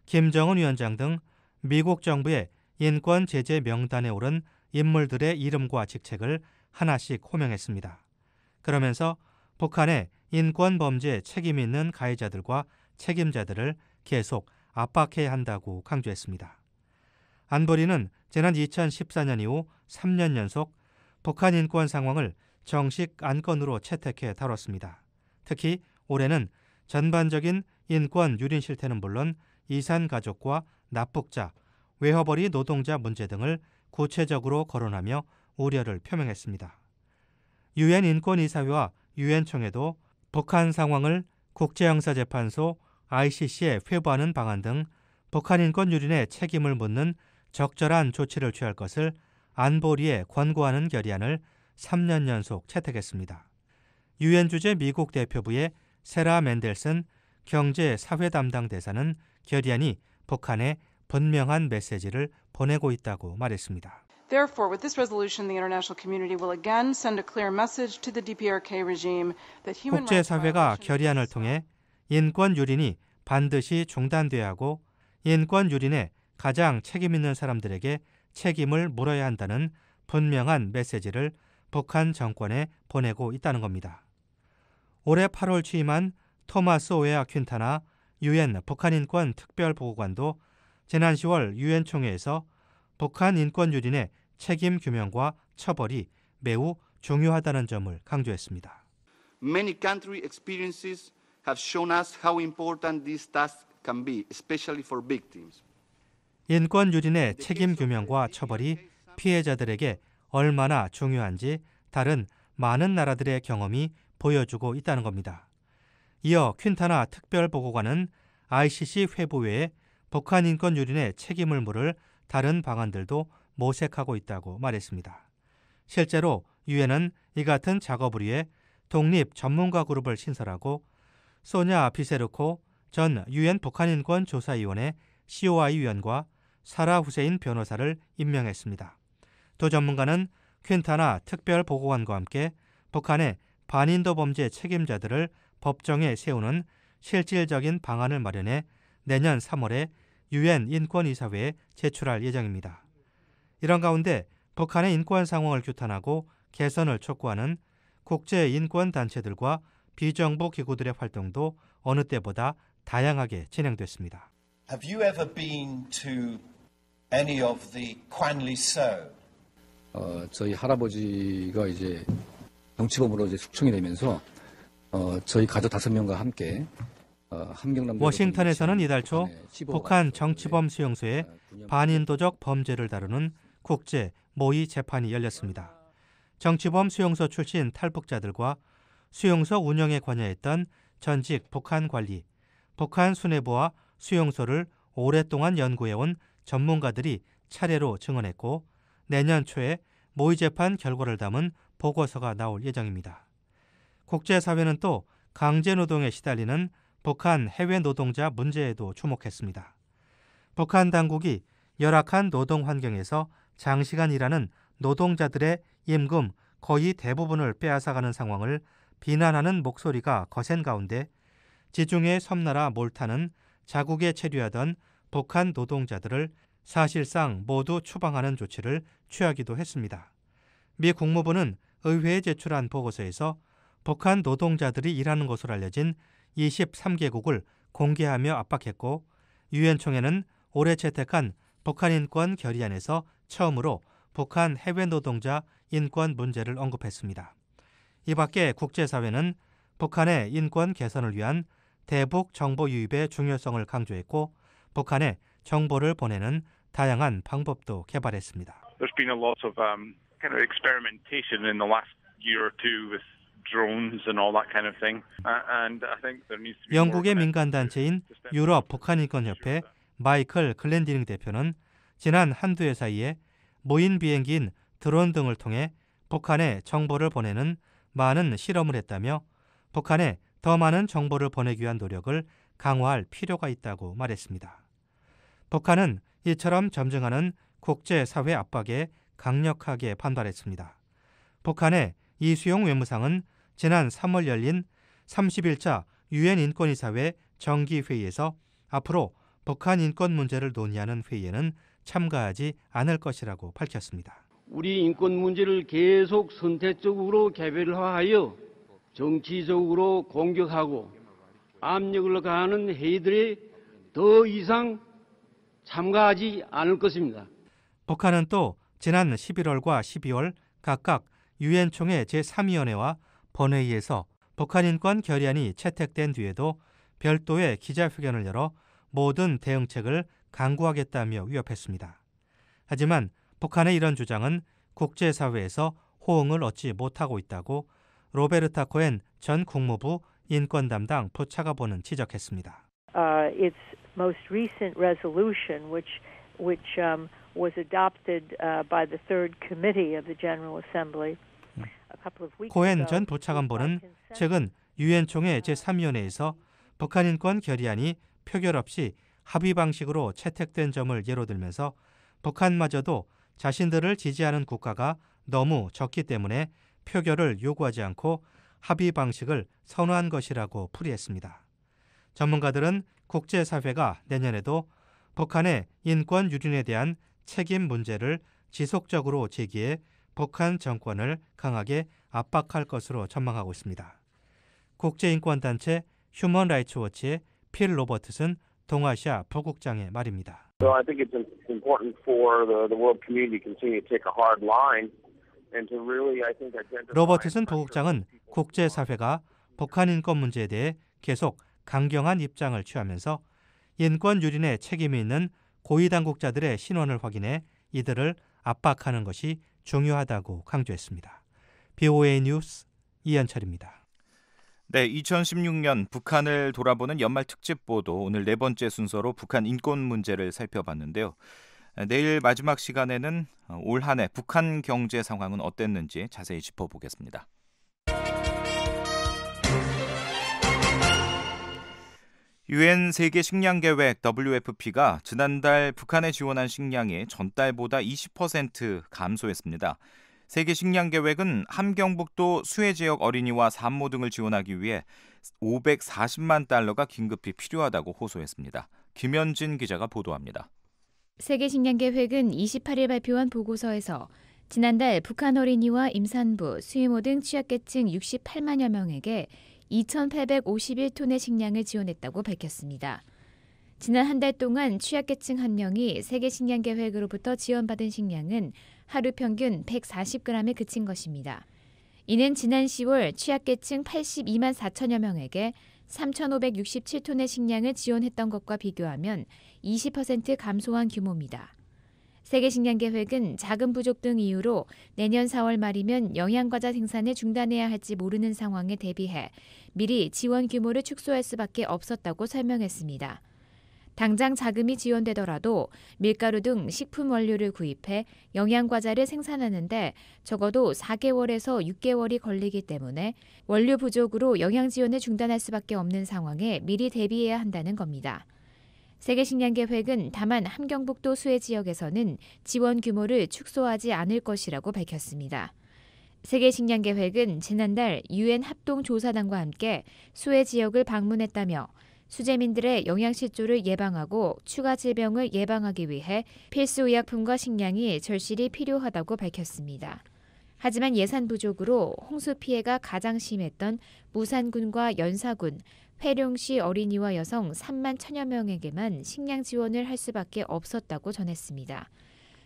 김정은 위원장 등 미국 정부의 인권 제재 명단에 오른 인물들의 이름과 직책을 하나씩 호명했습니다. 그러면서 북한의 인권 범죄 책임 있는 가해자들과 책임자들을 계속 압박해야 한다고 강조했습니다. 안보리는 지난 2014년 이후 3년 연속 북한 인권 상황을 정식 안건으로 채택해 다뤘습니다. 특히 올해는 전반적인 인권 유린 실태는 물론 이산 가족과 납북자, 외화벌이 노동자 문제 등을 구체적으로 거론하며 우려를 표명했습니다. 유엔 인권이사회와 유엔총회도 북한 상황을 국제형사재판소 ICC에 회부하는 방안 등 북한 인권 유린의 책임을 묻는 적절한 조치를 취할 것을 안보리에 권고하는 결의안을 3년 연속 채택했습니다. 유엔 주재 미국 대표부의 세라 맨델슨 경제-사회 담당 대사는 결의안이 북한에 분명한 메시지를 보내고 있다고 말했습니다. Therefore, with this resolution, the international community will again send a clear message to the DPRK regime that human rights 국제사회가 결의안을 통해 인권 유린이 반드시 중단돼야 하고 인권 유린에 가장 책임 있는 사람들에게 책임을 물어야 한다는 분명한 메시지를 북한 정권에 보내고 있다는 겁니다. 올해 8월 취임한 토마스 오에아 퀸타나 유엔 북한인권 특별보고관도 지난 10월 유엔 총회에서 북한 인권 유린의 책임 규명과 처벌이 매우 중요하다는 점을 강조했습니다. Many country experiences have shown us how important this task can be, especially for victims. 인권 유린의 책임 규명과 처벌이 피해자들에게 얼마나 중요한지 다른 많은 나라들의 경험이 보여주고 있다는 겁니다. 이어 퀸타나 특별보고관은 ICC 회부 외에 북한 인권 유린의 책임을 물을 다른 방안들도 모색하고 있다고 말했습니다. 실제로 유엔은 이 같은 작업을 위해 독립 전문가 그룹을 신설하고 소냐 비세르코 전 유엔 북한인권 조사위원회 COI 위원과 사라 후세인 변호사를 임명했습니다. 두 전문가는 퀸타나 특별보고관과 함께 북한의 반인도 범죄 책임자들을 법정에 세우는 실질적인 방안을 마련해 내년 3월에 유엔 인권이사회에 제출할 예정입니다. 이런 가운데 북한의 인권 상황을 규탄하고 개선을 촉구하는 국제인권단체들과 비정부 기구들의 활동도 어느 때보다 다양하게 진행됐습니다. Have you ever been to any of the Kwanli-So? 저희 할아버지가 이제 정치범으로 이제 숙청이 되면서 저희 가족 5명과 함께 함경남 워싱턴에서는 이달 초 북한 정치범 수용소의 반인도적 범죄를 다루는 국제 모의 재판이 열렸습니다. 정치범 수용소 출신 탈북자들과 수용소 운영에 관여했던 전직 북한 관리, 북한 수뇌부와 수용소를 오랫동안 연구해온 전문가들이 차례로 증언했고 내년 초에 모의 재판 결과를 담은 보고서가 나올 예정입니다. 국제사회는 또 강제노동에 시달리는 북한 해외 노동자 문제에도 주목했습니다. 북한 당국이 열악한 노동 환경에서 장시간 일하는 노동자들의 임금 거의 대부분을 빼앗아가는 상황을 비난하는 목소리가 거센 가운데 지중해 섬나라 몰타는 자국에 체류하던 북한 노동자들을 사실상 모두 추방하는 조치를 취하기도 했습니다. 미 국무부는 의회에 제출한 보고서에서 북한 노동자들이 일하는 것으로 알려진 23개국을 공개하며 압박했고 유엔 총회는 올해 채택한 북한 인권 결의안에서 처음으로 북한 해외 노동자 인권 문제를 언급했습니다. 이 밖에 국제사회는 북한의 인권 개선을 위한 대북 정보 유입의 중요성을 강조했고 북한에 정보를 보내는 다양한 방법도 개발했습니다. There's been a lot of kind of experimentation in the last year or two with drones and all that kind of thing. And I think there needs to be 영국의 민간 단체인 유럽 북한 인권 협회 마이클 글렌디닝 대표는 지난 한두 해 사이에 무인 비행기인 드론 등을 통해 북한에 정보를 보내는 많은 실험을 했다며 북한에 더 많은 정보를 보내기 위한 노력을 강화할 필요가 있다고 말했습니다. 북한은 이처럼 점증하는 국제사회 압박에 강력하게 반발했습니다. 북한의 이수용 외무상은 지난 3월 열린 31차 유엔 인권이사회 정기회의에서 앞으로 북한 인권 문제를 논의하는 회의에는 참가하지 않을 것이라고 밝혔습니다. 우리 인권 문제를 계속 선택적으로 개별화하여 정치적으로 공격하고 압력을 가하는 회의들에 더 이상 참가하지 않을 것입니다. 북한은 또 지난 11월과 12월 각각 유엔 총회 제3위원회와 본회의에서 북한 인권 결의안이 채택된 뒤에도 별도의 기자회견을 열어 모든 대응책을 강구하겠다며 위협했습니다. 하지만 북한의 이런 주장은 국제사회에서 호응을 얻지 못하고 있다고 로베르타 코엔 전 국무부 인권 담당 부차관보는 지적했습니다. Its most recent resolution, which was adopted by the Third Committee of the General Assembly a couple of weeks ago. 코엔 전 부차관보는 최근 유엔 총회 제3위원회에서 북한 인권 결의안이 표결 없이 합의 방식으로 채택된 점을 예로 들면서 북한마저도 자신들을 지지하는 국가가 너무 적기 때문에 표결을 요구하지 않고 합의 방식을 선호한 것이라고 풀이했습니다. 전문가들은 국제사회가 내년에도 북한의 인권 유린에 대한 책임 문제를 지속적으로 제기해 북한 정권을 강하게 압박할 것으로 전망하고 있습니다. 국제인권단체 휴먼 라이츠 워치의 필 로버트슨 동아시아 부국장의 말입니다. So I think it's important for the world community to continue to take a hard line and to really, I think, identify. 로버트슨 부국장은 국제사회가 북한 인권 문제에 대해 계속 강경한 입장을 취하면서 인권 유린에 책임이 있는 고위 당국자들의 신원을 확인해 이들을 압박하는 것이 중요하다고 강조했습니다. BOA 뉴스 이현철입니다. 네, 2016년 북한을 돌아보는 연말 특집 보도 오늘 네 번째 순서로 북한 인권 문제를 살펴봤는데요. 내일 마지막 시간에는 올 한 해 북한 경제 상황은 어땠는지 자세히 짚어보겠습니다. 유엔 세계 식량 계획 WFP가 지난달 북한에 지원한 식량이 전달보다 20% 감소했습니다. 세계 식량 계획은 함경북도 수해 지역 어린이와 산모 등을 지원하기 위해 540만 달러가 긴급히 필요하다고 호소했습니다. 김현진 기자가 보도합니다. 세계 식량 계획은 28일 발표한 보고서에서 지난달 북한 어린이와 임산부, 수의모 등 취약계층 68만여 명에게 2,851톤의 식량을 지원했다고 밝혔습니다. 지난 한 달 동안 취약계층 한 명이 세계 식량 계획으로부터 지원받은 식량은 하루 평균 140g에 그친 것입니다. 이는 지난 10월 취약계층 82만 4천여 명에게 3,567톤의 식량을 지원했던 것과 비교하면 20% 감소한 규모입니다. 세계 식량 계획은 자금 부족 등 이유로 내년 4월 말이면 영양과자 생산을 중단해야 할지 모르는 상황에 대비해 미리 지원 규모를 축소할 수밖에 없었다고 설명했습니다. 당장 자금이 지원되더라도 밀가루 등 식품 원료를 구입해 영양과자를 생산하는데 적어도 4개월에서 6개월이 걸리기 때문에 원료 부족으로 영양 지원을 중단할 수밖에 없는 상황에 미리 대비해야 한다는 겁니다. 세계 식량 계획은 다만 함경북도 수해 지역에서는 지원 규모를 축소하지 않을 것이라고 밝혔습니다. 세계 식량 계획은 지난달 UN 합동조사단과 함께 수해 지역을 방문했다며 수재민들의 영양실조를 예방하고 추가 질병을 예방하기 위해 필수 의약품과 식량이 절실히 필요하다고 밝혔습니다. 하지만 예산 부족으로 홍수 피해가 가장 심했던 무산군과 연사군, 회룡시 어린이와 여성 3만 1천여 명에게만 식량 지원을 할 수밖에 없었다고 전했습니다.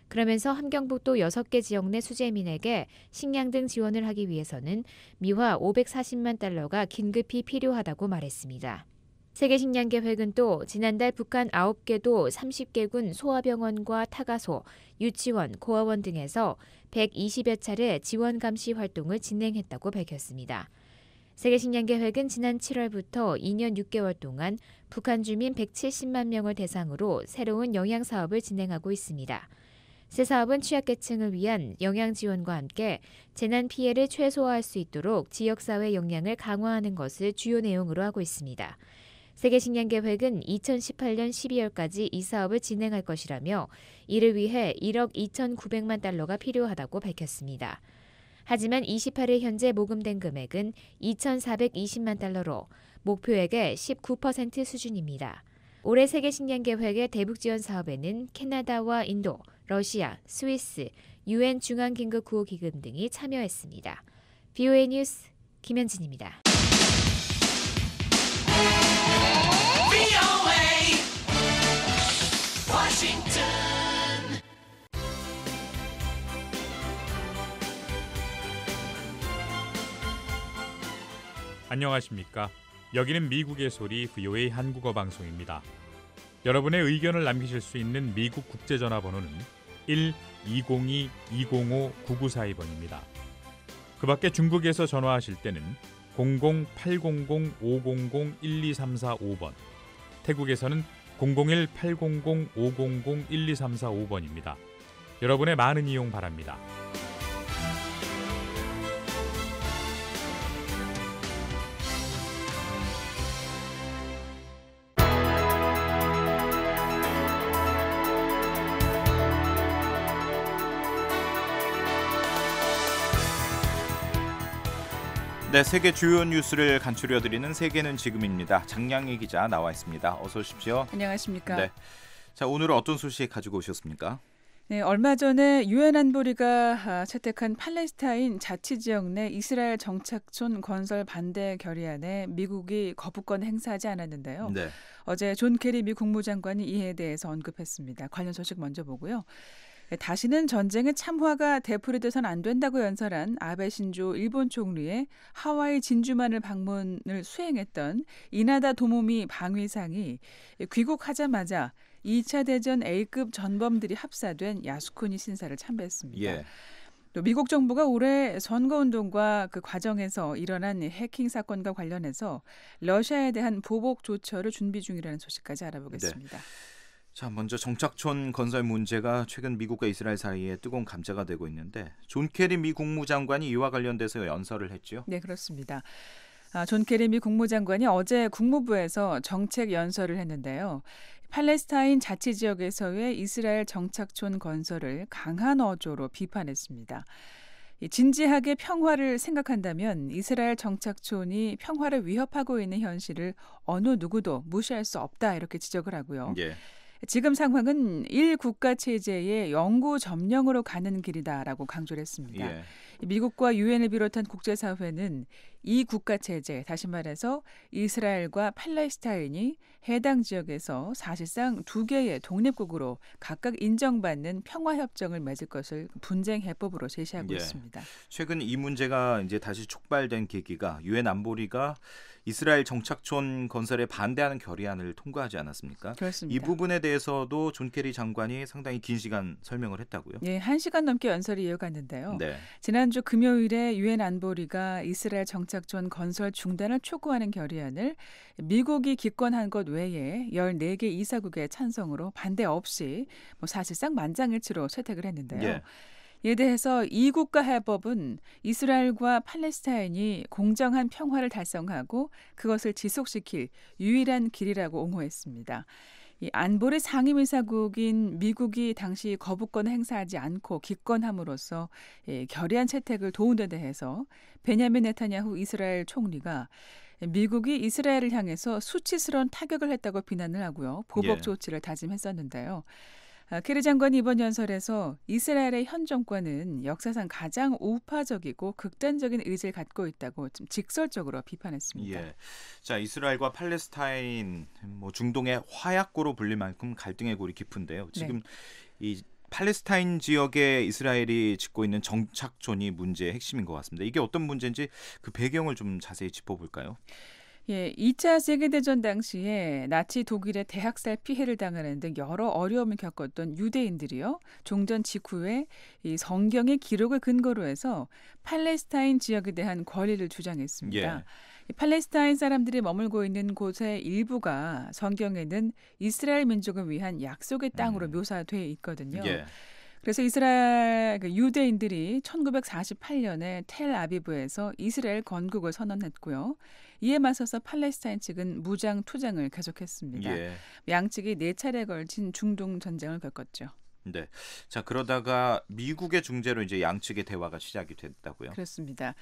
그러면서 함경북도 6개 지역 내 수재민에게 식량 등 지원을 하기 위해서는 미화 540만 달러가 긴급히 필요하다고 말했습니다. 세계 식량 계획은 또 지난달 북한 9개도 30개군 소아병원과 타가소, 유치원, 고아원 등에서 120여 차례 지원 감시 활동을 진행했다고 밝혔습니다. 세계 식량 계획은 지난 7월부터 2년 6개월 동안 북한 주민 170만 명을 대상으로 새로운 영양 사업을 진행하고 있습니다. 새 사업은 취약계층을 위한 영양 지원과 함께 재난 피해를 최소화할 수 있도록 지역사회 역량을 강화하는 것을 주요 내용으로 하고 있습니다. 세계 식량 계획은 2018년 12월까지 이 사업을 진행할 것이라며 이를 위해 1억 2,900만 달러가 필요하다고 밝혔습니다. 하지만 28일 현재 모금된 금액은 2,420만 달러로 목표액의 19% 수준입니다. 올해 세계 식량 계획의 대북 지원 사업에는 캐나다와 인도, 러시아, 스위스, UN 중앙긴급구호기금 등이 참여했습니다. VOA 뉴스 김현진입니다. 안녕하십니까? 여기는 미국의 소리 VOA 한국어 방송입니다. 여러분의 의견을 남기실 수 있는 미국 국제전화번호는 1-202-205-9942번입니다. 그 밖에 중국에서 전화하실 때는 00-800-500-12345번, 태국에서는 001-800-500-12345번입니다. 여러분의 많은 이용 바랍니다. 네, 세계 주요 뉴스를 간추려드리는 세계는 지금입니다. 장량희 기자 나와 있습니다. 어서 오십시오. 안녕하십니까. 네. 자, 오늘은 어떤 소식 가지고 오셨습니까? 네, 얼마 전에 유엔 안보리가 채택한 팔레스타인 자치지역 내 이스라엘 정착촌 건설 반대 결의안에 미국이 거부권 행사하지 않았는데요. 네. 어제 존 케리 미 국무장관이 이에 대해서 언급했습니다. 관련 소식 먼저 보고요. 다시는 전쟁의 참화가 되풀이돼서는 안 된다고 연설한 아베 신조 일본 총리의 하와이 진주만을 방문을 수행했던 이나다 도모미 방위상이 귀국하자마자 2차 대전 A급 전범들이 합사된 야스쿠니 신사를 참배했습니다. 예. 또 미국 정부가 올해 선거운동과 그 과정에서 일어난 해킹 사건과 관련해서 러시아에 대한 보복 조처를 준비 중이라는 소식까지 알아보겠습니다. 네. 자, 먼저 정착촌 건설 문제가 최근 미국과 이스라엘 사이에 뜨거운 감자가 되고 있는데 존 케리 미 국무장관이 이와 관련돼서 연설을 했죠. 네, 그렇습니다. 존 케리 미 국무장관이 어제 국무부에서 정책 연설을 했는데요. 팔레스타인 자치지역에서의 이스라엘 정착촌 건설을 강한 어조로 비판했습니다. 진지하게 평화를 생각한다면 이스라엘 정착촌이 평화를 위협하고 있는 현실을 어느 누구도 무시할 수 없다 이렇게 지적을 하고요. 예. 지금 상황은 1국가 체제의 영구 점령으로 가는 길이다라고 강조를 했습니다. 예. 미국과 유엔을 비롯한 국제사회는 이 국가 체제, 다시 말해서 이스라엘과 팔레스타인이 해당 지역에서 사실상 두 개의 독립국으로 각각 인정받는 평화협정을 맺을 것을 분쟁 해법으로 제시하고 예. 있습니다. 최근 이 문제가 이제 다시 촉발된 계기가 유엔 안보리가 이스라엘 정착촌 건설에 반대하는 결의안을 통과하지 않았습니까? 그렇습니다. 이 부분에 대해서도 존 케리 장관이 상당히 긴 시간 설명을 했다고요? 네, 1시간 넘게 연설이 이어갔는데요. 네. 지난주 금요일에 유엔 안보리가 이스라엘 정착촌 건설 중단을 촉구하는 결의안을 미국이 기권한 것 외에 14개 이사국의 찬성으로 반대 없이 사실상 만장일치로 채택을 했는데요. 예. 이에 대해서 이국가 해법은 이스라엘과 팔레스타인이 공정한 평화를 달성하고 그것을 지속시킬 유일한 길이라고 옹호했습니다. 이 안보리 상임이사국인 미국이 당시 거부권을 행사하지 않고 기권함으로써 결의안 채택을 도운 데 대해서 베냐민 네타냐후 이스라엘 총리가 미국이 이스라엘을 향해서 수치스러운 타격을 했다고 비난을 하고요. 보복 조치를 다짐했었는데요. 케리 장관이 이번 연설에서 이스라엘의 현 정권은 역사상 가장 우파적이고 극단적인 의지를 갖고 있다고 좀 직설적으로 비판했습니다. 예. 자, 이스라엘과 팔레스타인, 중동의 화약고로 불릴 만큼 갈등의 골이 깊은데요. 지금 이 팔레스타인 지역에 이스라엘이 짓고 있는 정착촌이 문제의 핵심인 것 같습니다. 이게 어떤 문제인지 그 배경을 좀 자세히 짚어볼까요? 예, 2차 세계대전 당시에 나치 독일의 대학살 피해를 당하는 등 여러 어려움을 겪었던 유대인들이요. 종전 직후에 이 성경의 기록을 근거로 해서 팔레스타인 지역에 대한 권리를 주장했습니다. 예. 이 팔레스타인 사람들이 머물고 있는 곳의 일부가 성경에는 이스라엘 민족을 위한 약속의 땅으로 묘사되어 있거든요. 예. 그래서 이스라엘 유대인들이 1948년에 텔아비브에서 이스라엘 건국을 선언했고요. 이에 맞서서 팔레스타인 측은 무장 투쟁을 계속했습니다. 예. 양측이 4차례에 걸친 중동 전쟁을 겪었죠. 네. 자, 그러다가 미국의 중재로 이제 양측의 대화가 시작이 됐다고요? 그렇습니다.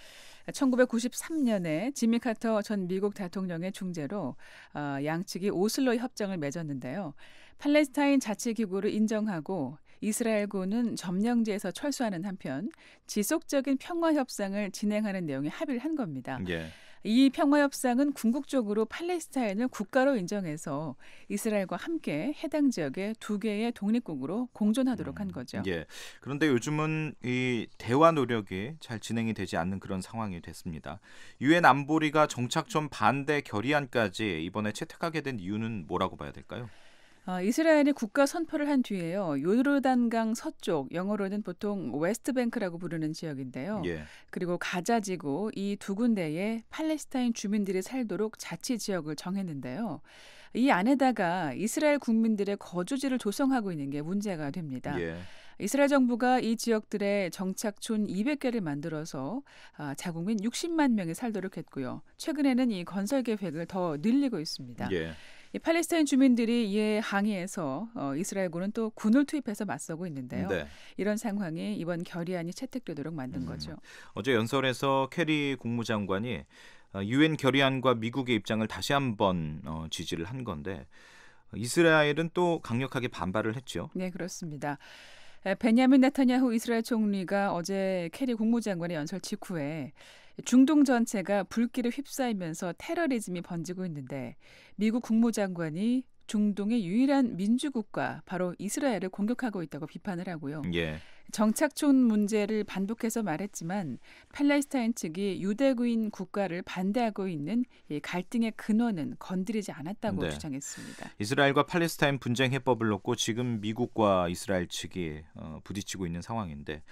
1993년에 지미 카터 전 미국 대통령의 중재로 양측이 오슬로 협정을 맺었는데요. 팔레스타인 자치기구를 인정하고 이스라엘군은 점령지에서 철수하는 한편 지속적인 평화 협상을 진행하는 내용에 합의를 한 겁니다. 예. 이 평화협상은 궁극적으로 팔레스타인을 국가로 인정해서 이스라엘과 함께 해당 지역의 2개의 독립국으로 공존하도록 한 거죠. 예. 그런데 요즘은 이 대화 노력이 잘 진행이 되지 않는 그런 상황이 됐습니다. 유엔 안보리가 정착촌 반대 결의안까지 이번에 채택하게 된 이유는 뭐라고 봐야 될까요? 이스라엘이 국가 선포를 한 뒤에요. 요르단강 서쪽, 영어로는 보통 웨스트뱅크라고 부르는 지역인데요. 예. 그리고 가자지구 이 두 군데에 팔레스타인 주민들이 살도록 자치 지역을 정했는데요. 이 안에다가 이스라엘 국민들의 거주지를 조성하고 있는 게 문제가 됩니다. 예. 이스라엘 정부가 이 지역들의 정착촌 200개를 만들어서 자국민 60만 명이 살도록 했고요. 최근에는 이 건설 계획을 더 늘리고 있습니다. 예. 이 팔레스타인 주민들이 이에 항의해서 이스라엘군은 또 군을 투입해서 맞서고 있는데요. 네. 이런 상황이 이번 결의안이 채택되도록 만든 거죠. 어제 연설에서 케리 국무장관이 유엔 결의안과 미국의 입장을 다시 한번 지지를 한 건데 이스라엘은 또 강력하게 반발을 했죠. 네, 그렇습니다. 베냐민 네타냐후 이스라엘 총리가 어제 케리 국무장관의 연설 직후에 중동 전체가 불길에 휩싸이면서 테러리즘이 번지고 있는데 미국 국무장관이 중동의 유일한 민주국가 바로 이스라엘을 공격하고 있다고 비판을 하고요. 예. 정착촌 문제를 반복해서 말했지만 팔레스타인 측이 유대구인 국가를 반대하고 있는 이 갈등의 근원은 건드리지 않았다고 주장했습니다. 이스라엘과 팔레스타인 분쟁 해법을 놓고 지금 미국과 이스라엘 측이 부딪히고 있는 상황인데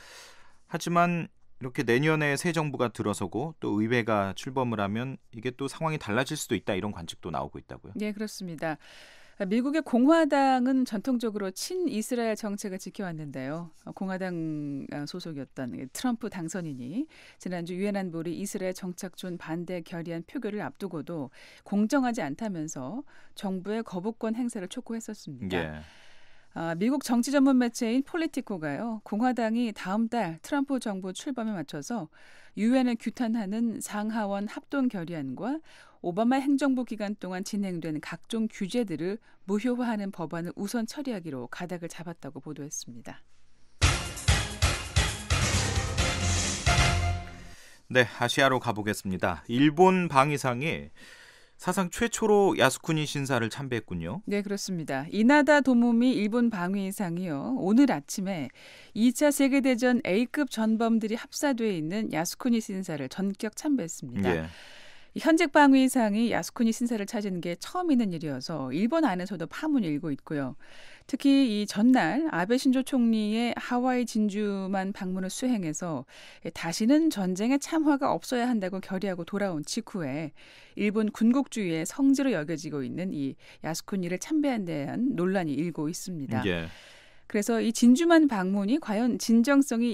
하지만 이렇게 내년에 새 정부가 들어서고 또 의회가 출범을 하면 이게 또 상황이 달라질 수도 있다 이런 관측도 나오고 있다고요. 네, 그렇습니다. 미국의 공화당은 전통적으로 친이스라엘 정책을 지켜왔는데요. 공화당 소속이었던 트럼프 당선인이 지난주 유엔 안보리 이스라엘 정착촌 반대 결의안 표결을 앞두고도 공정하지 않다면서 정부의 거부권 행사를 촉구했었습니다. 예. 미국 정치 전문 매체인 폴리티코가요. 공화당이 다음 달 트럼프 정부 출범에 맞춰서 유엔을 규탄하는 상하원 합동 결의안과 오바마 행정부 기간 동안 진행된 각종 규제들을 무효화하는 법안을 우선 처리하기로 가닥을 잡았다고 보도했습니다. 네, 아시아로 가보겠습니다. 일본 방위상이 사상 최초로 야스쿠니 신사를 참배했군요. 네, 그렇습니다. 이나다 도모미 일본 방위상이요. 오늘 아침에 2차 세계대전 A급 전범들이 합사되어 있는 야스쿠니 신사를 전격 참배했습니다. 예. 현직 방위상이 야스쿠니 신사를 찾은 게 처음 있는 일이어서 일본 안에서도 파문이 일고 있고요. 특히 이 전날 아베 신조 총리의 하와이 진주만 방문을 수행해서 다시는 전쟁에 참화가 없어야 한다고 결의하고 돌아온 직후에 일본 군국주의의 성지로 여겨지고 있는 이 야스쿠니를 참배한 데 대한 논란이 일고 있습니다. 예. 그래서 이 진주만 방문이 과연 진정성이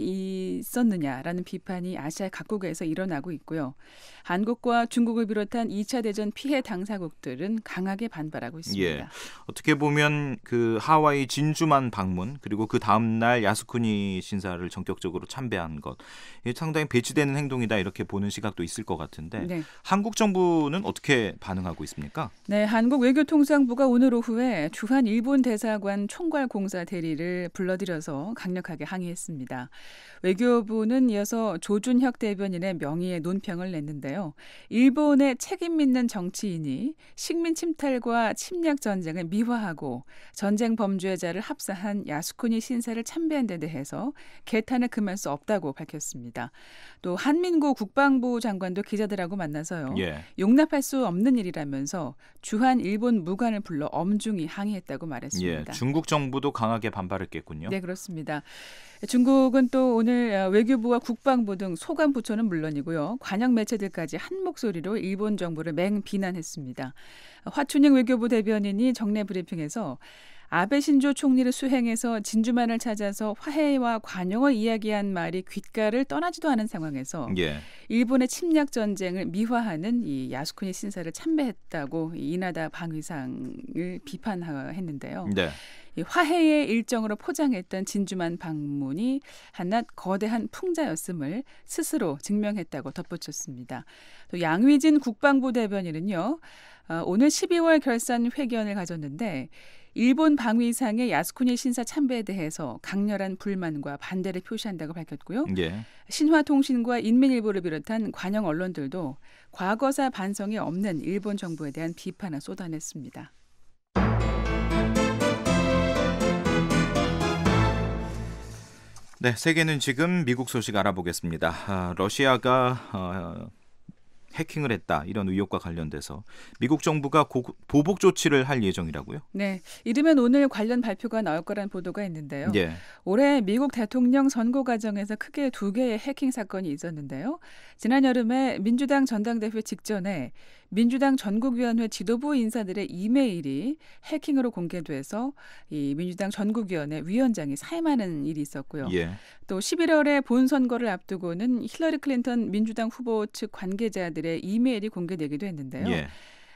있었느냐라는 비판이 아시아 각국에서 일어나고 있고요. 한국과 중국을 비롯한 2차 대전 피해 당사국들은 강하게 반발하고 있습니다. 예. 어떻게 보면 그 하와이 진주만 방문 그리고 그 다음 날 야스쿠니 신사를 전격적으로 참배한 것 이게 상당히 배치되는 행동이다 이렇게 보는 시각도 있을 것 같은데 네. 한국 정부는 어떻게 반응하고 있습니까? 네, 한국 외교통상부가 오늘 오후에 주한 일본 대사관 총괄공사 대리를 불러들여서 강력하게 항의했습니다. 외교부는 이어서 조준혁 대변인의 명의의 논평을 냈는데요. 일본의 책임 있는 정치인이 식민 침탈과 침략 전쟁을 미화하고 전쟁 범죄자를 합사한 야스쿠니 신사를 참배한 데 대해서 개탄을 금할 수 없다고 밝혔습니다. 또 한민구 국방부 장관도 기자들하고 만나서요. 예. 용납할 수 없는 일이라면서 주한 일본 무관을 불러 엄중히 항의했다고 말했습니다. 예. 중국 정부도 강하게 반발했겠군요. 네, 그렇습니다. 중국은 또 오늘 외교부와 국방부 등 소관 부처는 물론이고요. 관영 매체들까지 한 목소리로 일본 정부를 맹비난했습니다. 화춘영 외교부 대변인이 정례 브리핑에서 아베 신조 총리를 수행해서 진주만을 찾아서 화해와 관용을 이야기한 말이 귓가를 떠나지도 않은 상황에서 예. 일본의 침략 전쟁을 미화하는 이 야스쿠니 신사를 참배했다고 이나다 방위상을 비판했는데요. 네. 이 화해의 일정으로 포장했던 진주만 방문이 한낱 거대한 풍자였음을 스스로 증명했다고 덧붙였습니다. 또 양위진 국방부 대변인은요. 오늘 12월 결산 회견을 가졌는데 일본 방위상의 야스쿠니 신사 참배에 대해서 강렬한 불만과 반대를 표시한다고 밝혔고요. 예. 신화통신과 인민일보를 비롯한 관영 언론들도 과거사 반성이 없는 일본 정부에 대한 비판을 쏟아냈습니다. 네, 세계는 지금 미국 소식 알아보겠습니다. 러시아가 해킹을 했다 이런 의혹과 관련돼서 미국 정부가 보복 조치를 할 예정이라고요? 네, 이르면 오늘 관련 발표가 나올 거란 보도가 있는데요. 예. 올해 미국 대통령 선거 과정에서 크게 2개의 해킹 사건이 있었는데요. 지난 여름에 민주당 전당대회 직전에 민주당 전국위원회 지도부 인사들의 이메일이 해킹으로 공개돼서 이 민주당 전국위원회 위원장이 사임하는 일이 있었고요. 예. 또 11월에 본선거를 앞두고는 힐러리 클린턴 민주당 후보 측 관계자들의 이메일이 공개되기도 했는데요. 예.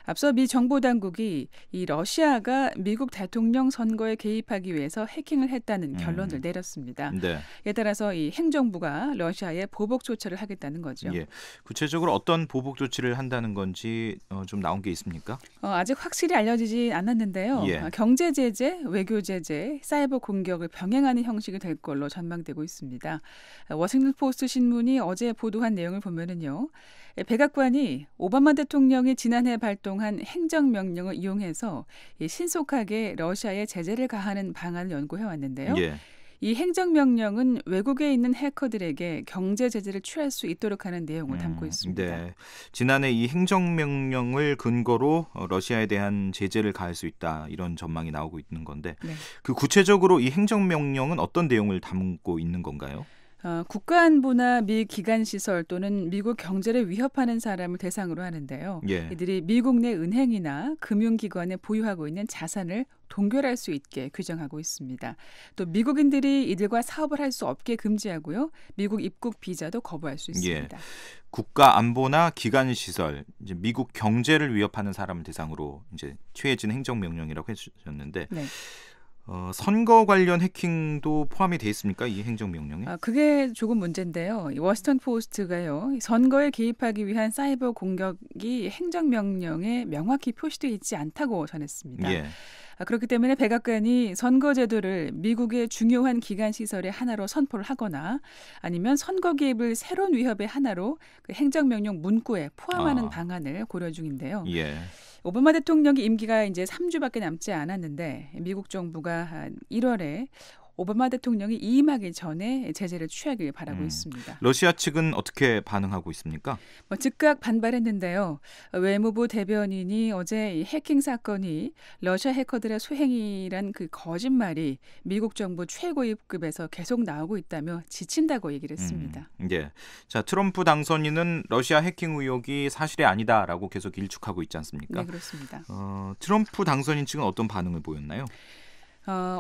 앞서 미 정보당국이 이 러시아가 미국 대통령 선거에 개입하기 위해서 해킹을 했다는 결론을 내렸습니다. 네. 이에 따라서 이 행정부가 러시아에 보복 조처를 하겠다는 거죠. 예. 구체적으로 어떤 보복 조치를 한다는 건지 좀 나온 게 있습니까? 아직 확실히 알려지지 않았는데요. 예. 경제 제재, 외교 제재, 사이버 공격을 병행하는 형식이 될 걸로 전망되고 있습니다. 워싱턴 포스트 신문이 어제 보도한 내용을 보면은요. 백악관이 오바마 대통령이 지난해 발동한 행정명령을 이용해서 신속하게 러시아에 제재를 가하는 방안을 연구해왔는데요. 예. 이 행정명령은 외국에 있는 해커들에게 경제 제재를 취할 수 있도록 하는 내용을 담고 있습니다. 네. 지난해 이 행정명령을 근거로 러시아에 대한 제재를 가할 수 있다 이런 전망이 나오고 있는 건데 네. 그 구체적으로 이 행정명령은 어떤 내용을 담고 있는 건가요? 국가안보나 미 기관시설 또는 미국 경제를 위협하는 사람을 대상으로 하는데요. 예. 이들이 미국 내 은행이나 금융기관에 보유하고 있는 자산을 동결할 수 있게 규정하고 있습니다. 또 미국인들이 이들과 사업을 할 수 없게 금지하고요. 미국 입국 비자도 거부할 수 있습니다. 예. 국가 안보나 기관 시설, 이제 미국 경제를 위협하는 사람을 대상으로 이제 취해진 행정명령이라고 해주셨는데 네. 선거 관련 해킹도 포함이 돼 있습니까? 이 행정명령에? 그게 조금 문제인데요. 이 워싱턴 포스트가요. 선거에 개입하기 위한 사이버 공격이 행정명령에 명확히 표시되어 있지 않다고 전했습니다. 예. 그렇기 때문에 백악관이 선거제도를 미국의 중요한 기관 시설의 하나로 선포를 하거나 아니면 선거 개입을 새로운 위협의 하나로 그 행정명령 문구에 포함하는 방안을 고려 중인데요. 예. 오바마 대통령의 임기가 이제 3주밖에 남지 않았는데 미국 정부가 1월에 오바마 대통령이 이임하기 전에 제재를 취하길 바라고 있습니다. 러시아 측은 어떻게 반응하고 있습니까? 즉각 반발했는데요. 외무부 대변인이 어제 이 해킹 사건이 러시아 해커들의 소행이란 그 거짓말이 미국 정부 최고위급에서 계속 나오고 있다며 지친다고 얘기를 했습니다. 예. 자, 트럼프 당선인은 러시아 해킹 의혹이 사실이 아니다라고 계속 일축하고 있지 않습니까? 네, 그렇습니다. 트럼프 당선인 측은 어떤 반응을 보였나요?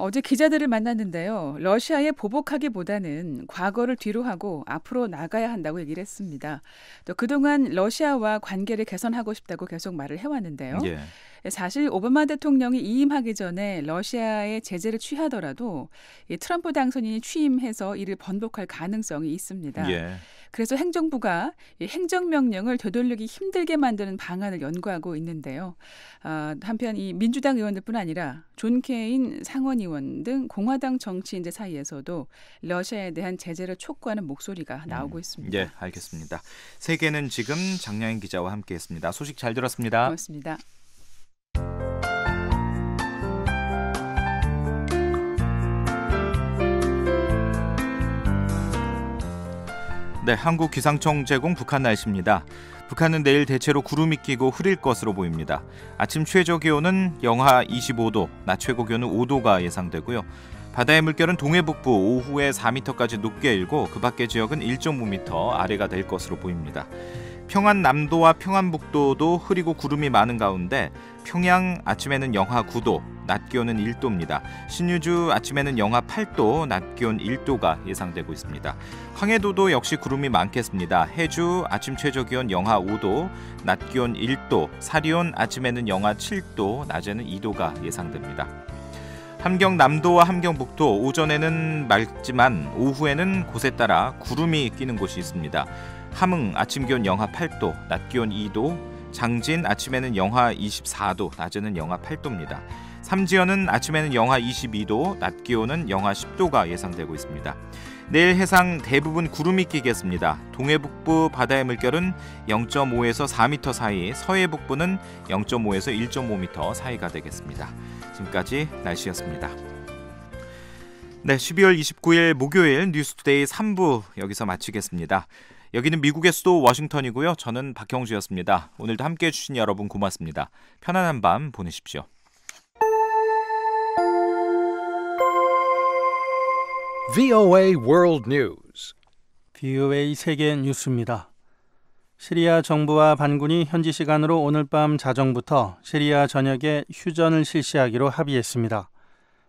어제 기자들을 만났는데요. 러시아에 보복하기보다는 과거를 뒤로 하고 앞으로 나가야 한다고 얘기를 했습니다. 또 그동안 러시아와 관계를 개선하고 싶다고 계속 말을 해왔는데요. 예. 사실 오바마 대통령이 이임하기 전에 러시아에 제재를 취하더라도 이 트럼프 당선인이 취임해서 이를 번복할 가능성이 있습니다. 예. 그래서 행정부가 이 행정명령을 되돌리기 힘들게 만드는 방안을 연구하고 있는데요. 한편 이 민주당 의원들뿐 아니라 존 케인 상원의원 등 공화당 정치인들 사이에서도 러시아에 대한 제재를 촉구하는 목소리가 나오고 있습니다. 예, 알겠습니다. 세계는 지금 장량인 기자와 함께했습니다. 소식 잘 들었습니다. 고맙습니다. 네, 한국 기상청 제공 북한 날씨입니다. 북한은 내일 대체로 구름이 끼고 흐릴 것으로 보입니다. 아침 최저 기온은 영하 25도, 낮 최고 기온은 5도가 예상되고요. 바다의 물결은 동해북부 오후에 4m까지 높게 일고 그 밖의 지역은 1.5m 아래가 될 것으로 보입니다. 평안 남도와 평안북도도 흐리고 구름이 많은 가운데 평양 아침에는 영하 9도, 낮 기온은 1도입니다. 신유주 아침에는 영하 8도, 낮 기온 1도가 예상되고 있습니다. 황해도도 역시 구름이 많겠습니다. 해주 아침 최저 기온 영하 5도, 낮 기온 1도, 사리온 아침에는 영하 7도, 낮에는 2도가 예상됩니다. 함경 남도와 함경 북도 오전에는 맑지만 오후에는 곳에 따라 구름이 끼는 곳이 있습니다. 함흥 아침 기온 영하 8도, 낮 기온 2도, 장진 아침에는 영하 24도, 낮에는 영하 8도입니다. 삼지연은 아침에는 영하 22도, 낮 기온은 영하 10도가 예상되고 있습니다. 내일 해상 대부분 구름이 끼겠습니다. 동해북부 바다의 물결은 0.5에서 4m 사이, 서해북부는 0.5에서 1.5m 사이가 되겠습니다. 지금까지 날씨였습니다. 네, 12월 29일 목요일 뉴스투데이 3부 여기서 마치겠습니다. 여기는 미국의 수도 워싱턴이고요. 저는 박형주였습니다. 오늘도 함께해 주신 여러분 고맙습니다. 편안한 밤 보내십시오. VOA World News. VOA 세계 뉴스입니다. 시리아 정부와 반군이 현지 시간으로 오늘 밤 자정부터 시리아 전역에 휴전을 실시하기로 합의했습니다.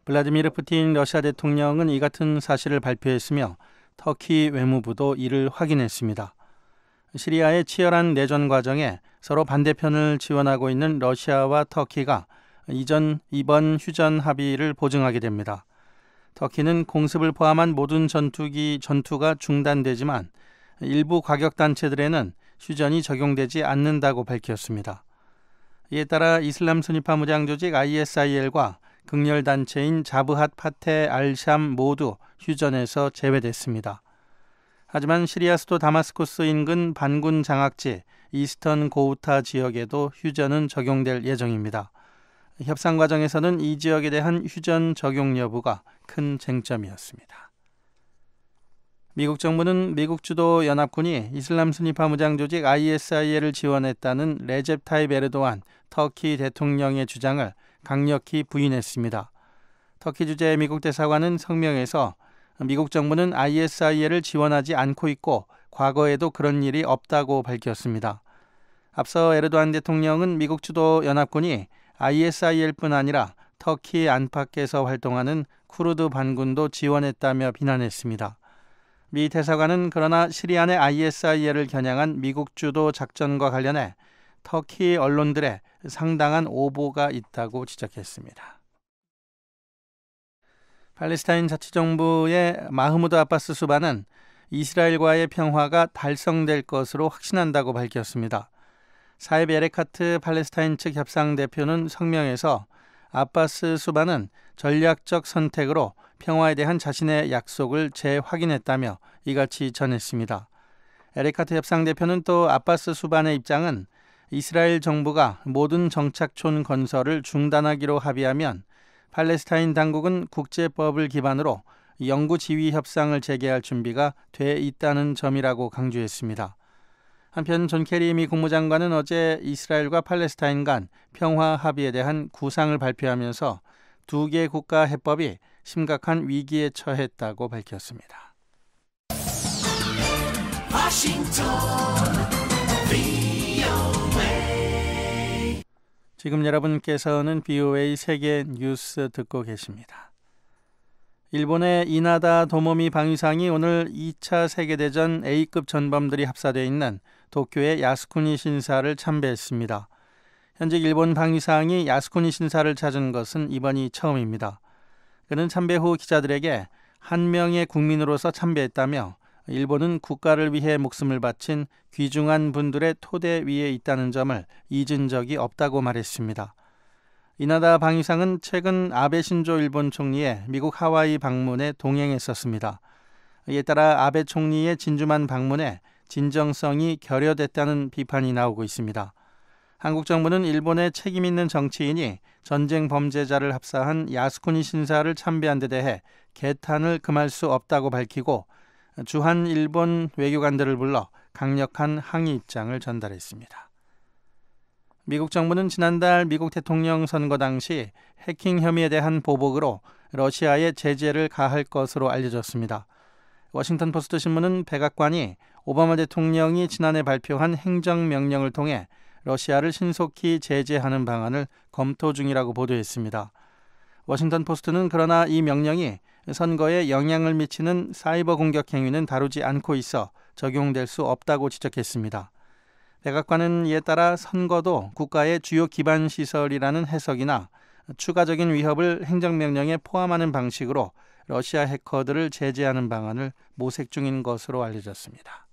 블라디미르 푸틴 러시아 대통령은 이 같은 사실을 발표했으며 터키 외무부도 이를 확인했습니다. 시리아의 치열한 내전 과정에 서로 반대편을 지원하고 있는 러시아와 터키가 이번 휴전 합의를 보증하게 됩니다. 터키는 공습을 포함한 모든 전투가 중단되지만 일부 과격단체들에는 휴전이 적용되지 않는다고 밝혔습니다. 이에 따라 이슬람 순위파 무장 조직 ISIL과 극렬단체인 자브핫 파테 알샴 모두 휴전에서 제외됐습니다. 하지만 시리아 수도 다마스쿠스 인근 반군 장악지 이스턴 고우타 지역에도 휴전은 적용될 예정입니다. 협상 과정에서는 이 지역에 대한 휴전 적용 여부가 큰 쟁점이었습니다. 미국 정부는 미국 주도 연합군이 이슬람 순위파 무장 조직 ISIL을 지원했다는 레첵 타입 에르도안 터키 대통령의 주장을 강력히 부인했습니다. 터키 주재 미국 대사관은 성명에서 미국 정부는 ISIL을 지원하지 않고 있고 과거에도 그런 일이 없다고 밝혔습니다. 앞서 에르도안 대통령은 미국 주도 연합군이 ISIL뿐 아니라 터키 안팎에서 활동하는 쿠르드 반군도 지원했다며 비난했습니다. 미 대사관은 그러나 시리아 내 ISIL을 겨냥한 미국 주도 작전과 관련해 터키 언론들의 상당한 오보가 있다고 지적했습니다. 팔레스타인 자치정부의 마흐무드 아바스 수반은 이스라엘과의 평화가 달성될 것으로 확신한다고 밝혔습니다. 사입 에레카트 팔레스타인 측 협상 대표는 성명에서 아바스 수반은 전략적 선택으로 평화에 대한 자신의 약속을 재확인했다며 이같이 전했습니다. 에레카트 협상 대표는 또 아바스 수반의 입장은 이스라엘 정부가 모든 정착촌 건설을 중단하기로 합의하면 팔레스타인 당국은 국제법을 기반으로 영구 지위 협상을 재개할 준비가 돼 있다는 점이라고 강조했습니다. 한편 존 케리 미 국무장관은 어제 이스라엘과 팔레스타인 간 평화 합의에 대한 구상을 발표하면서 두 개 국가 해법이 심각한 위기에 처했다고 밝혔습니다. 지금 여러분께서는 BOA 세계 뉴스 듣고 계십니다. 일본의 이나다 도모미 방위상이 오늘 2차 세계대전 A급 전범들이 합사되어 있는 도쿄의 야스쿠니 신사를 참배했습니다. 현재 일본 방위상이 야스쿠니 신사를 찾은 것은 이번이 처음입니다. 그는 참배 후 기자들에게 한 명의 국민으로서 참배했다며 일본은 국가를 위해 목숨을 바친 귀중한 분들의 토대 위에 있다는 점을 잊은 적이 없다고 말했습니다. 이나다 방위상은 최근 아베 신조 일본 총리의 미국 하와이 방문에 동행했었습니다. 이에 따라 아베 총리의 진주만 방문에 진정성이 결여됐다는 비판이 나오고 있습니다. 한국 정부는 일본의 책임 있는 정치인이 전쟁 범죄자를 합사한 야스쿠니 신사를 참배한 데 대해 개탄을 금할 수 없다고 밝히고 주한 일본 외교관들을 불러 강력한 항의 입장을 전달했습니다. 미국 정부는 지난달 미국 대통령 선거 당시 해킹 혐의에 대한 보복으로 러시아에 제재를 가할 것으로 알려졌습니다. 워싱턴 포스트 신문은 백악관이 오바마 대통령이 지난해 발표한 행정명령을 통해 러시아를 신속히 제재하는 방안을 검토 중이라고 보도했습니다. 워싱턴 포스트는 그러나 이 명령이 선거에 영향을 미치는 사이버 공격 행위는 다루지 않고 있어 적용될 수 없다고 지적했습니다. 백악관은 이에 따라 선거도 국가의 주요 기반 시설이라는 해석이나 추가적인 위협을 행정명령에 포함하는 방식으로 러시아 해커들을 제재하는 방안을 모색 중인 것으로 알려졌습니다.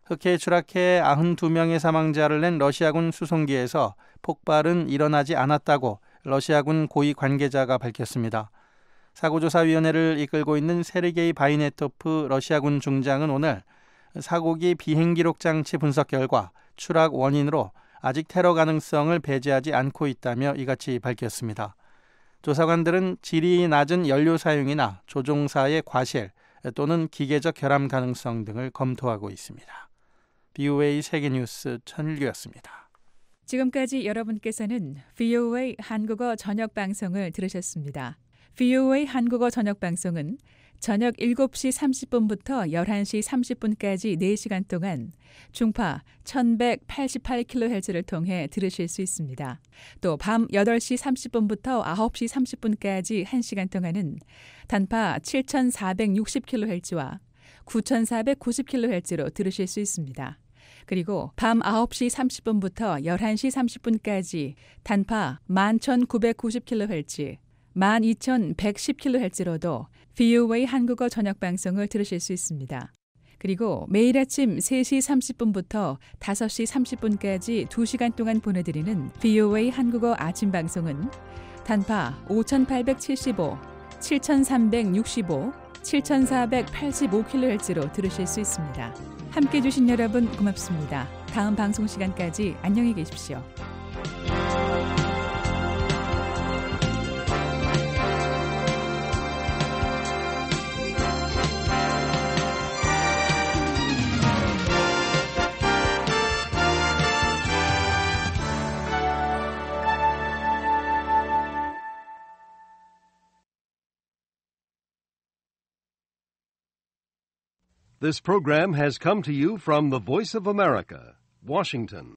흑해에 추락해 92명의 사망자를 낸 러시아군 수송기에서 폭발은 일어나지 않았다고 러시아군 고위 관계자가 밝혔습니다. 사고조사위원회를 이끌고 있는 세르게이 바이네토프 러시아군 중장은 오늘 사고기 비행기록 장치 분석 결과 추락 원인으로 아직 테러 가능성을 배제하지 않고 있다며 이같이 밝혔습니다. 조사관들은 질이 낮은 연료 사용이나 조종사의 과실 또는 기계적 결함 가능성 등을 검토하고 있습니다. BOA 세계뉴스 천일규였습니다. 지금까지 여러분께서는 VOA 한국어 저녁 방송을 들으셨습니다. VOA 한국어 저녁 방송은 저녁 7시 30분부터 11시 30분까지 4시간 동안 중파 1188kHz를 통해 들으실 수 있습니다. 또 밤 8시 30분부터 9시 30분까지 1시간 동안은 단파 7460kHz와 9490kHz로 들으실 수 있습니다. 그리고 밤 9시 30분부터 11시 30분까지 단파 11990kHz, 12110kHz로도 VOA 한국어 저녁 방송을 들으실 수 있습니다. 그리고 매일 아침 3시 30분부터 5시 30분까지 2시간 동안 보내드리는 VOA 한국어 아침 방송은 단파 5875, 7365, 7485kHz로 들으실 수 있습니다. 함께해 주신 여러분 고맙습니다. 다음 방송 시간까지 안녕히 계십시오. This program has come to you from the Voice of America, Washington.